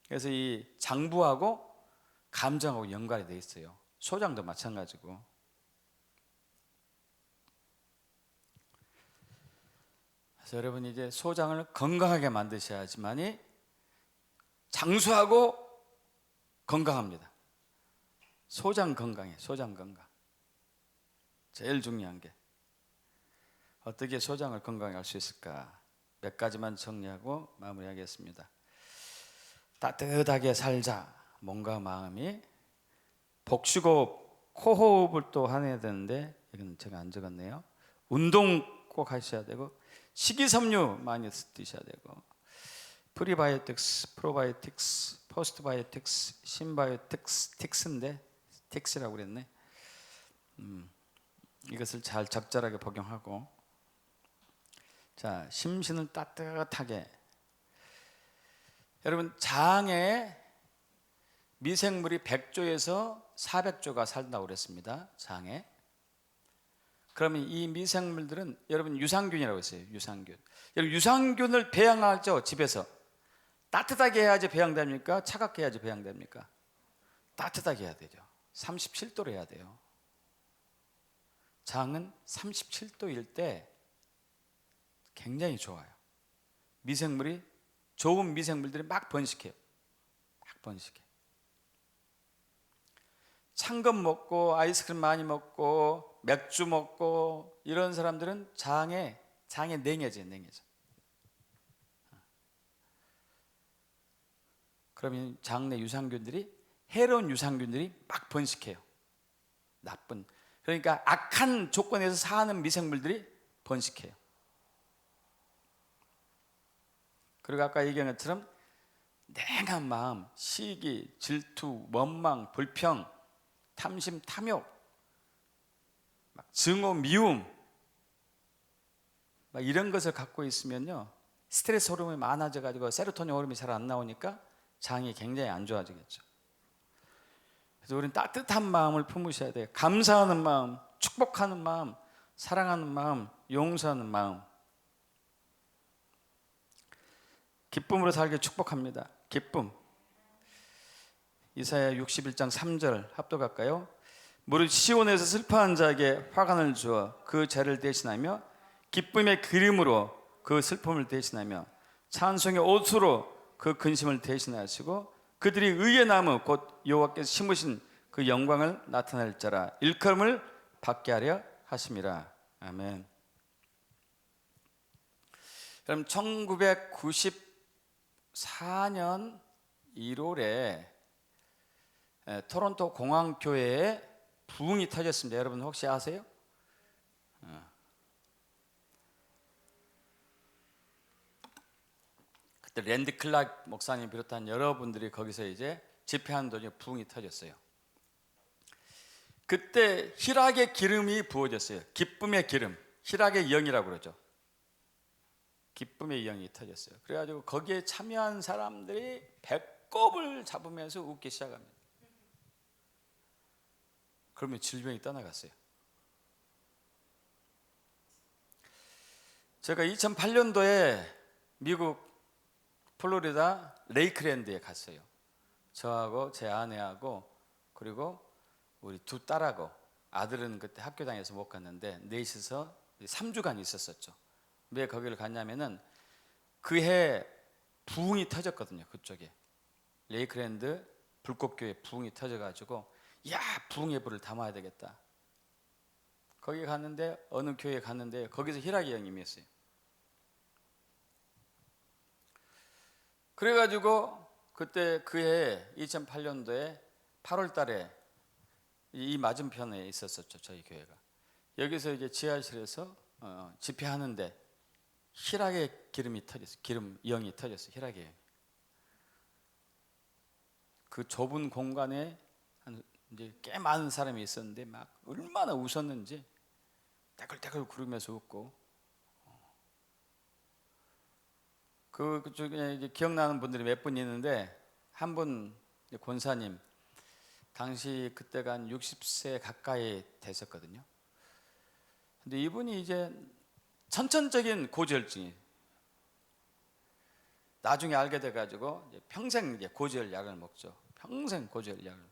그래서 이 장부하고 감정하고 연관이 되어 있어요. 소장도 마찬가지고. 그래서 여러분 이제 소장을 건강하게 만드셔야지만이 장수하고 건강합니다. 소장 건강이에요. 소장 건강. 제일 중요한 게 어떻게 소장을 건강하게 할 수 있을까? 몇 가지만 정리하고 마무리하겠습니다. 따뜻하게 살자. 몸과 마음이. 복식호흡, 코호흡을 또 해야 되는데 이건 제가 안 적었네요. 운동 꼭 하셔야 되고, 식이섬유 많이 드셔야 되고, 프리바이오틱스, 프로바이오틱스, 포스트바이오틱스, 신바이오틱스, 틱스라고 그랬네. 이것을 잘 적절하게 복용하고, 자, 심신을 따뜻하게. 여러분 장에 미생물이 100조에서 400조가 산다고 그랬습니다. 장에. 그러면 이 미생물들은 여러분 유산균이라고 했어요. 유산균. 여러분 유산균을 배양하죠. 집에서 따뜻하게 해야지 배양됩니까? 차갑게 해야지 배양됩니까? 따뜻하게 해야 되죠. 37도로 해야 돼요. 장은 37도일 때 굉장히 좋아요. 미생물이 좋은 미생물들이 막 번식해요. 막 번식해. 찬 것 먹고 아이스크림 많이 먹고 맥주 먹고 이런 사람들은 장에 냉해져요. 그러면 장내 유산균들이, 해로운 유산균들이 막 번식해요. 나쁜, 그러니까 악한 조건에서 사는 미생물들이 번식해요. 그리고 아까 얘기한 것처럼 냉한 마음, 시기, 질투, 원망, 불평, 탐심, 탐욕, 막 증오, 미움, 막 이런 것을 갖고 있으면요, 스트레스 호르몬이 많아져 가지고 세로토닌 호르몬이 잘 안 나오니까 장이 굉장히 안 좋아지겠죠. 그래서 우리는 따뜻한 마음을 품으셔야 돼요. 감사하는 마음, 축복하는 마음, 사랑하는 마음, 용서하는 마음. 기쁨으로 살게 축복합니다. 기쁨. 이사야 61장 3절 합독할까요? 무릇 시온에서 슬퍼한 자에게 화관을 주어 그 죄를 대신하며 기쁨의 기름으로 그 슬픔을 대신하며 찬송의 옷으로 그 근심을 대신하시고 그들이 의의 나무 곧 여호와께서 심으신 그 영광을 나타낼 자라 일컬음을 받게 하려 하심이라. 아멘. 그럼 1994년 1월에 토론토 공항교회에 부흥이 터졌습니다. 여러분 혹시 아세요? 그때 랜디 클락 목사님 비롯한 여러분들이 거기서 이제 집회하는 도중에 부흥이 터졌어요. 그때 희락의 기름이 부어졌어요. 기쁨의 기름, 희락의 영이라고 그러죠. 기쁨의 영이 터졌어요. 그래가지고 거기에 참여한 사람들이 배꼽을 잡으면서 웃기 시작합니다. 그러면 질병이 떠나갔어요. 제가 2008년도에 미국 플로리다 레이크랜드에 갔어요. 저하고 제 아내하고 그리고 우리 두 딸하고, 아들은 그때 학교 다녀서 못 갔는데 넷이서 3주간 있었었죠. 왜 거기를 갔냐면은 그해 부흥이 터졌거든요. 그쪽에 레이크랜드 불꽃교회 부흥이 터져가지고 야, 부흥의 불을 담아야 되겠다. 거기 갔는데, 어느 교회에 갔는데 거기서 희락의 영임이었어요. 그래가지고 그때 그해 2008년도에 8월 달에 이 맞은편에 있었었죠. 저희 교회가. 여기서 이제 지하실에서 집회하는데 희락의 기름이 터졌어요. 기름 영이 터졌어요. 희락의 영. 그 좁은 공간에 이제 꽤 많은 사람이 있었는데 막 얼마나 웃었는지 떼굴떼굴 구르면서 웃고, 그중에 이제 기억나는 분들이 몇 분 있는데, 한 분 권사님, 당시 그때가 한 60세 가까이 됐었거든요. 근데 이분이 이제 선천적인 고지혈증이 나중에 알게 돼가지고 이제 평생 이제 고지혈 약을 먹죠. 평생 고지혈 약을.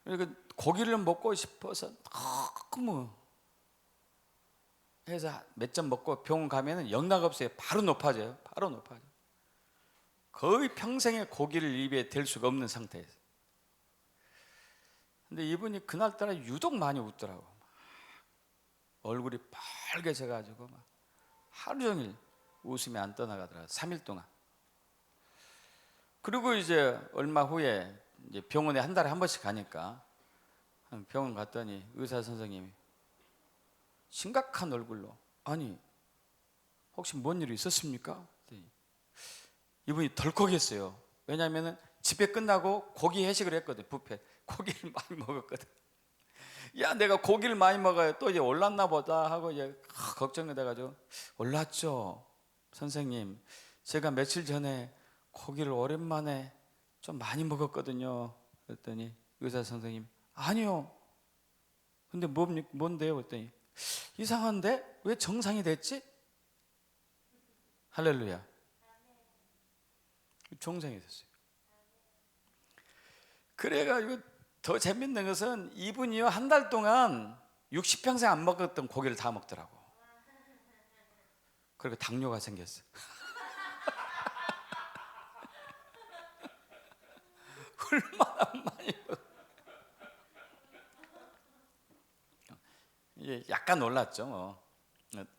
그리고 고기를 먹고 싶어서 너무 해서 몇 점 먹고 병원 가면은 영락없어요. 바로 높아져요. 바로 높아져. 거의 평생에 고기를 입에 댈 수가 없는 상태에서. 근데 이분이 그날따라 유독 많이 웃더라고. 얼굴이 빨개져가지고 막 하루 종일 웃음이 안 떠나가더라고요. 3일 동안. 그리고 이제 얼마 후에 이제 병원에 한 달에 한 번씩 가니까 병원 갔더니 의사 선생님이 심각한 얼굴로, 아니 혹시 뭔 일이 있었습니까? 이분이 덜컥했어요. 왜냐하면 집회 끝나고 고기 회식을 했거든. 뷔페 고기를 많이 먹었거든. 야, 내가 고기를 많이 먹어야 또 이제 올랐나 보다 하고 이제 걱정이 돼가지고, 올랐죠 선생님, 제가 며칠 전에 고기를 오랜만에 좀 많이 먹었거든요. 그랬더니 의사 선생님, 아니요, 근데 뭔데요? 그랬더니 이상한데 왜 정상이 됐지? 할렐루야. 정상이 됐어요. 그래가지고 더 재밌는 것은 이분이요, 한 달 동안 60평생 안 먹었던 고기를 다 먹더라고. 그리고 당뇨가 생겼어. 얼마나 많이 이게 약간 놀랐죠.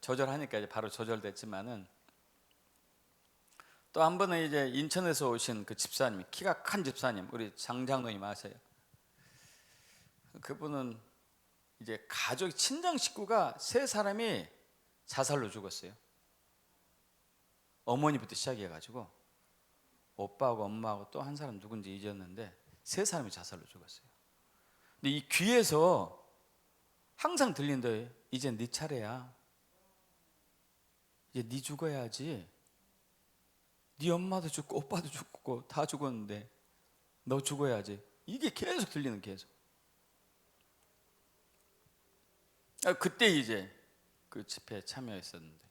조절하니까 이제 바로 조절됐지만은 또 한 번은 이제 인천에서 오신 그 집사님, 키가 큰 집사님, 우리 장장로님 아세요? 그분은 이제 가족 친정 식구가 세 사람이 자살로 죽었어요. 어머니부터 시작해가지고 오빠하고 엄마하고 또 한 사람 누군지 잊었는데 세 사람이 자살로 죽었어요. 근데 이 귀에서 항상 들린대요. 이제 네 차례야. 이제 네 죽어야지. 네 엄마도 죽고 오빠도 죽고 다 죽었는데 너 죽어야지. 이게 계속 들리는, 계속. 그때 이제 그 집회에 참여했었는데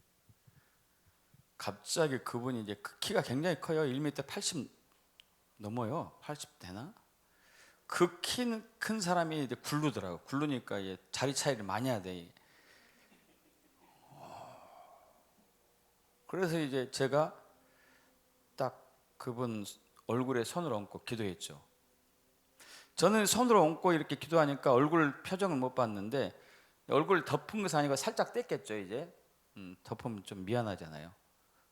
갑자기 그분이 이제 그 키가 굉장히 커요. 1m 80 넘어요. 80 되나? 그 키 큰 사람이 이제 굴르더라고. 굴르니까 이제 자리 차이를 많이 해야 돼. 그래서 이제 제가 딱 그분 얼굴에 손을 얹고 기도했죠. 저는 손으로 얹고 이렇게 기도하니까 얼굴 표정을 못 봤는데 얼굴 덮은 것이 아니고 살짝 뗐겠죠. 이제 덮으면 좀 미안하잖아요.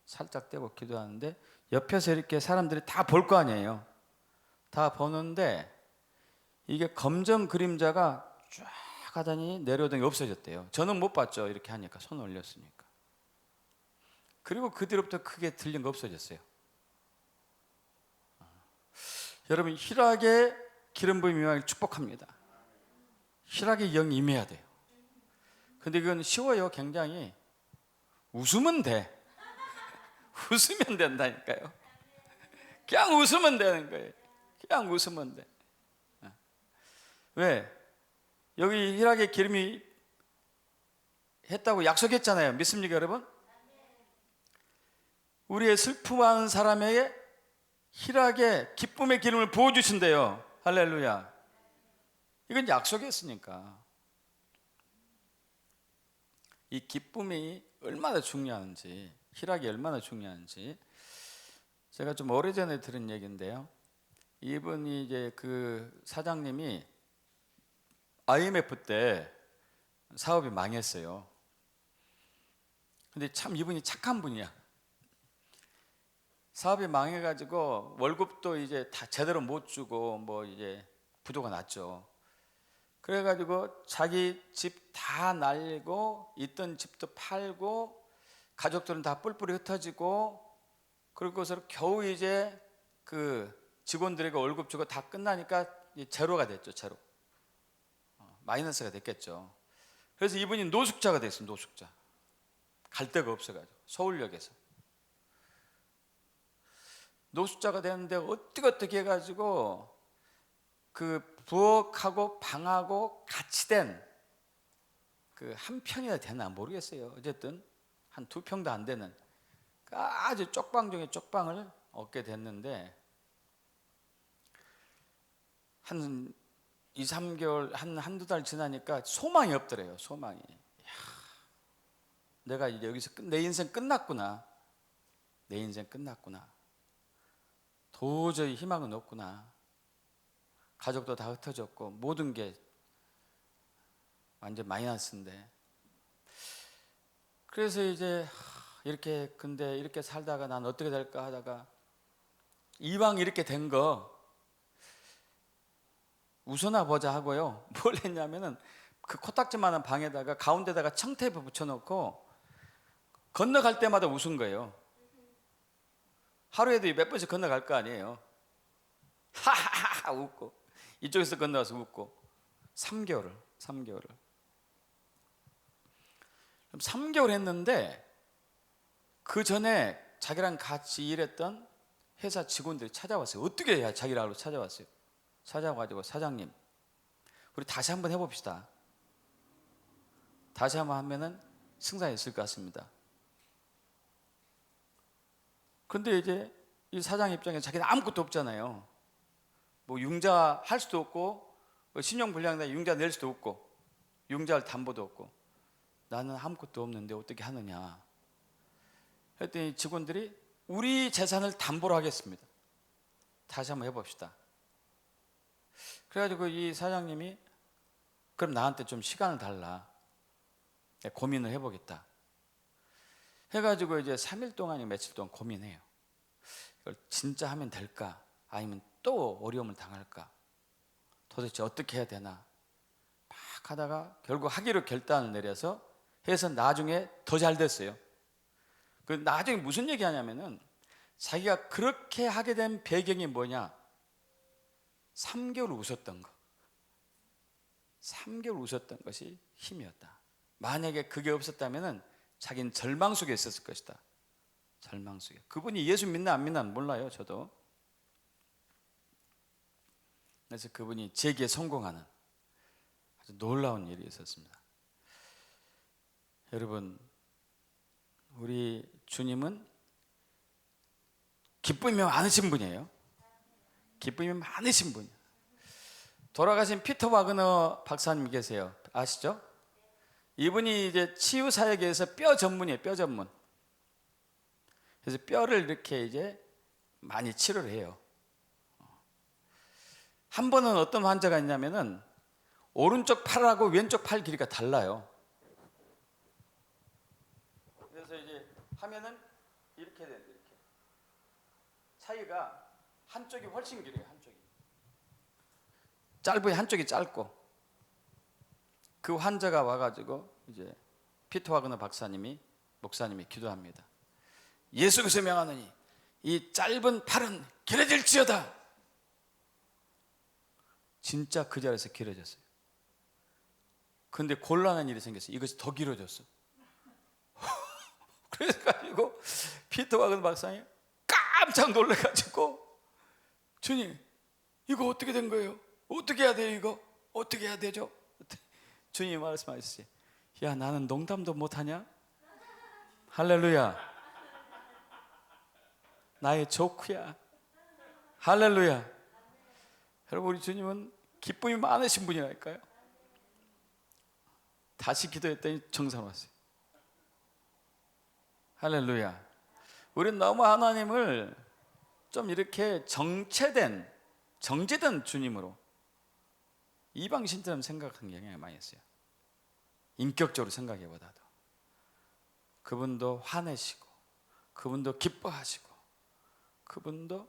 살짝 떼고 기도하는데 옆에서 이렇게 사람들이 다 볼 거 아니에요. 다 보는데 이게 검정 그림자가 쫙 하더니 내려오더니 없어졌대요. 저는 못 봤죠. 이렇게 하니까, 손 올렸으니까. 그리고 그 뒤로부터 크게 들린 거 없어졌어요. 여러분, 희락의 기름 부음 임하기를 축복합니다. 희락의 영이 임해야 돼요. 근데 그건 쉬워요. 굉장히 웃으면 돼. 웃으면 된다니까요. 그냥 웃으면 되는 거예요. 그냥 웃으면 돼. 왜? 여기 희락의 기름이 했다고 약속했잖아요. 믿습니까, 여러분? 우리의 슬픔하는 사람에게 희락의 기쁨의 기름을 부어주신대요. 할렐루야. 이건 약속했으니까. 이 기쁨이 얼마나 중요한지, 희락이 얼마나 중요한지 제가 좀 오래전에 들은 얘기인데요. 이분이 이제 그 사장님이 IMF 때 사업이 망했어요. 근데 참 이분이 착한 분이야. 사업이 망해가지고 월급도 이제 다 제대로 못 주고 뭐 이제 부도가 났죠. 그래가지고 자기 집 다 날리고 있던 집도 팔고 가족들은 다 뿔뿔이 흩어지고 그러고서 겨우 이제 그 직원들에게 월급 주고 다 끝나니까 제로가 됐죠. 제로. 마이너스가 됐겠죠. 그래서 이분이 노숙자가 됐어요. 노숙자. 갈 데가 없어가지고 서울역에서 노숙자가 되는데 어떻게 해가지고 그 부엌하고 방하고 같이 된 그 한 평이나 되나 모르겠어요. 어쨌든 한 2평도 안 되는 아주 쪽방 중에 쪽방을 얻게 됐는데 한 2, 3개월 한두 달 지나니까 소망이 없더래요. 소망이. 내가 이제 여기서 내 인생 끝났구나. 내 인생 끝났구나. 도저히 희망은 없구나. 가족도 다 흩어졌고 모든 게 완전 마이너스인데. 그래서 이제 근데 이렇게 살다가 난 어떻게 될까 하다가 이왕 이렇게 된 거 웃어나 보자 하고요. 뭘 했냐면은 그 코딱지만한 방에다가 가운데다가 청테이프 붙여놓고 건너갈 때마다 웃은 거예요. 하루에도 몇 번씩 건너갈 거 아니에요. 하하하 웃고 이쪽에서 건너가서 웃고 3개월을. 그럼 3개월 했는데 그 전에 자기랑 같이 일했던 회사 직원들이 찾아왔어요. 어떻게 해야 자기라고 찾아왔어요. 찾아와가지고 사장님 우리 다시 한번 해봅시다. 다시 한번 하면은 승산이 있을 것 같습니다. 근데 이제 이 사장 입장에 자기는 아무것도 없잖아요. 뭐 융자 할 수도 없고 신용불량자 융자 낼 수도 없고 융자할 담보도 없고 나는 아무것도 없는데 어떻게 하느냐. 그랬더니 직원들이 우리 재산을 담보로 하겠습니다. 다시 한번 해봅시다. 그래가지고 이 사장님이 그럼 나한테 좀 시간을 달라. 내가 고민을 해보겠다. 해가지고 이제 3일 동안이 며칠 동안 고민해요. 이걸 진짜 하면 될까? 아니면 또 어려움을 당할까? 도대체 어떻게 해야 되나? 막 하다가 결국 하기로 결단을 내려서 해서 나중에 더 잘 됐어요. 그 나중에 무슨 얘기 하냐면은 자기가 그렇게 하게 된 배경이 뭐냐? 3개월 웃었던 거. 3개월 웃었던 것이 힘이었다. 만약에 그게 없었다면은 자기는 절망 속에 있었을 것이다. 절망 속에. 그분이 예수 믿나 안 믿나 몰라요, 저도. 그래서 그분이 재기에 성공하는 아주 놀라운 일이 있었습니다. 여러분, 우리 주님은 기쁨이 많으신 분이에요. 기쁨이 많으신 분이에요. 돌아가신 피터 와그너 박사님 계세요. 아시죠? 이분이 이제 치유 사역에서 뼈 전문이에요. 뼈 전문. 그래서 뼈를 이렇게 이제 많이 치료를 해요. 한 번은 어떤 환자가 있냐면은 오른쪽 팔하고 왼쪽 팔 길이가 달라요. 그래서 이제 하면은 이렇게 되는데 이렇게 차이가 한쪽이 훨씬 길어요. 한쪽이 짧으니 한쪽이 짧고. 그 환자가 와가지고 이제 피터 와그너 목사님이 기도합니다. 예수께서 명하노니 이 짧은 팔은 길어질지어다. 진짜 그 자리에서 길어졌어요. 근데 곤란한 일이 생겼어요. 이것이 더 길어졌어. 그래가지고 피터 와그너 박사님 깜짝 놀래가지고 주님 이거 어떻게 된 거예요? 어떻게 해야 돼요? 이거 어떻게 해야 되죠? 주님이 말씀하셨어요. 야, 나는 농담도 못하냐? 할렐루야. 나의 조크야. 할렐루야. 여러분, 우리 주님은 기쁨이 많으신 분이라니까요. 다시 기도했더니 정상 왔어요. 할렐루야. 우리는 너무 하나님을 좀 이렇게 정제된 주님으로 이방 신처럼 생각하는 경향이 많이 있어요. 인격적으로 생각해보다도 그분도 화내시고, 그분도 기뻐하시고, 그분도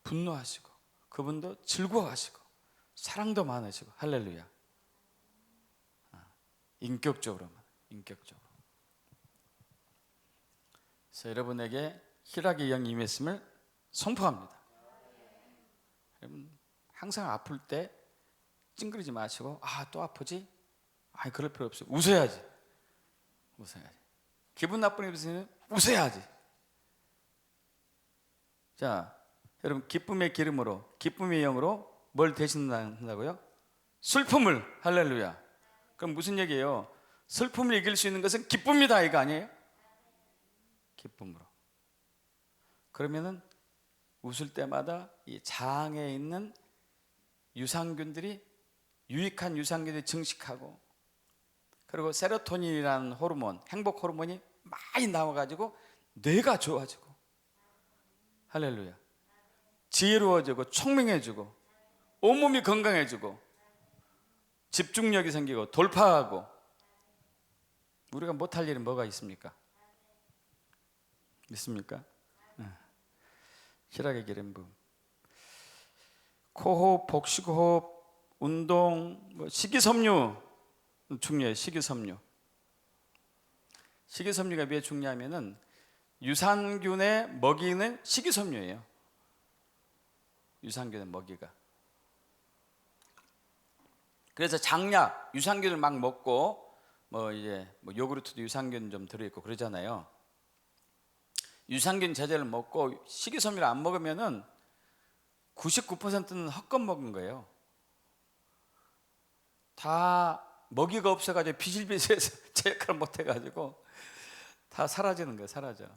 분노하시고, 그분도 즐거워하시고, 사랑도 많으시고. 할렐루야. 인격적으로만. 그래서 여러분에게 희락의 영이 임했음을 선포합니다. 여러분 항상 아플 때 찡그리지 마시고 또 아프지? 아니 그럴 필요 없어요. 웃어야지. 기분 나쁜 일이 있으면 웃어야지. 자, 여러분 기쁨의 기름으로, 기쁨의 영으로 뭘 대신한다고요? 슬픔을. 할렐루야. 그럼 무슨 얘기예요? 슬픔을 이길 수 있는 것은 기쁨이다 이거 아니에요? 기쁨으로. 그러면은 웃을 때마다 이 장에 있는 유익한 유산균들이 증식하고, 그리고 세로토닌이라는 호르몬, 행복 호르몬이 많이 나와가지고 뇌가 좋아지고, 할렐루야. 지혜로워지고 총명해지고 온몸이 건강해지고 집중력이 생기고 돌파하고. 우리가 못할 일은 뭐가 있습니까? 있습니까? 희락의 기름 부음. 코호흡, 복식호흡, 운동, 식이섬유 중요해요. 식이섬유가 왜 중요하면은 유산균에 먹이는 식이섬유예요. 유산균의 먹이가. 그래서 장약, 유산균을 막 먹고 요구르트도 유산균 좀 들어있고 그러잖아요. 유산균 제제를 먹고 식이섬유를 안 먹으면은 99%는 헛것 먹은 거예요. 다 먹이가 없어가지고 비실비실해서 제 역할을 못해가지고 다 사라지는 거예요. 사라져.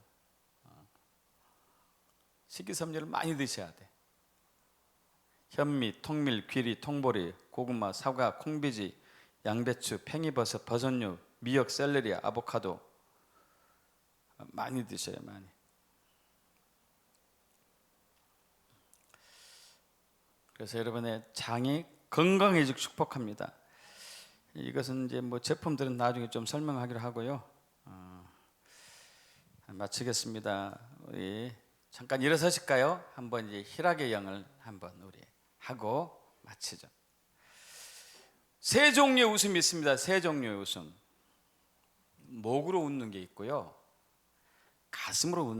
식이섬유를 많이 드셔야 돼. 현미, 통밀, 귀리, 통보리, 고구마, 사과, 콩비지, 양배추, 팽이버섯, 버섯류, 미역, 샐러리, 아보카도, 많이 드셔요, 많이. 그래서 여러분의 장이 건강해지고 축복합니다. 이것은 이제 뭐 제품들은 나중에 좀 설명하기로 하고요. 마치겠습니다. 우리 잠깐 일어서실까요? 한번 이제 희락의 영을 한번 우리 하고 마치죠. 세 종류의 웃음이 있습니다. 세 종류의 웃음. 목으로 웃는 게 있고요. 가슴으로 웃는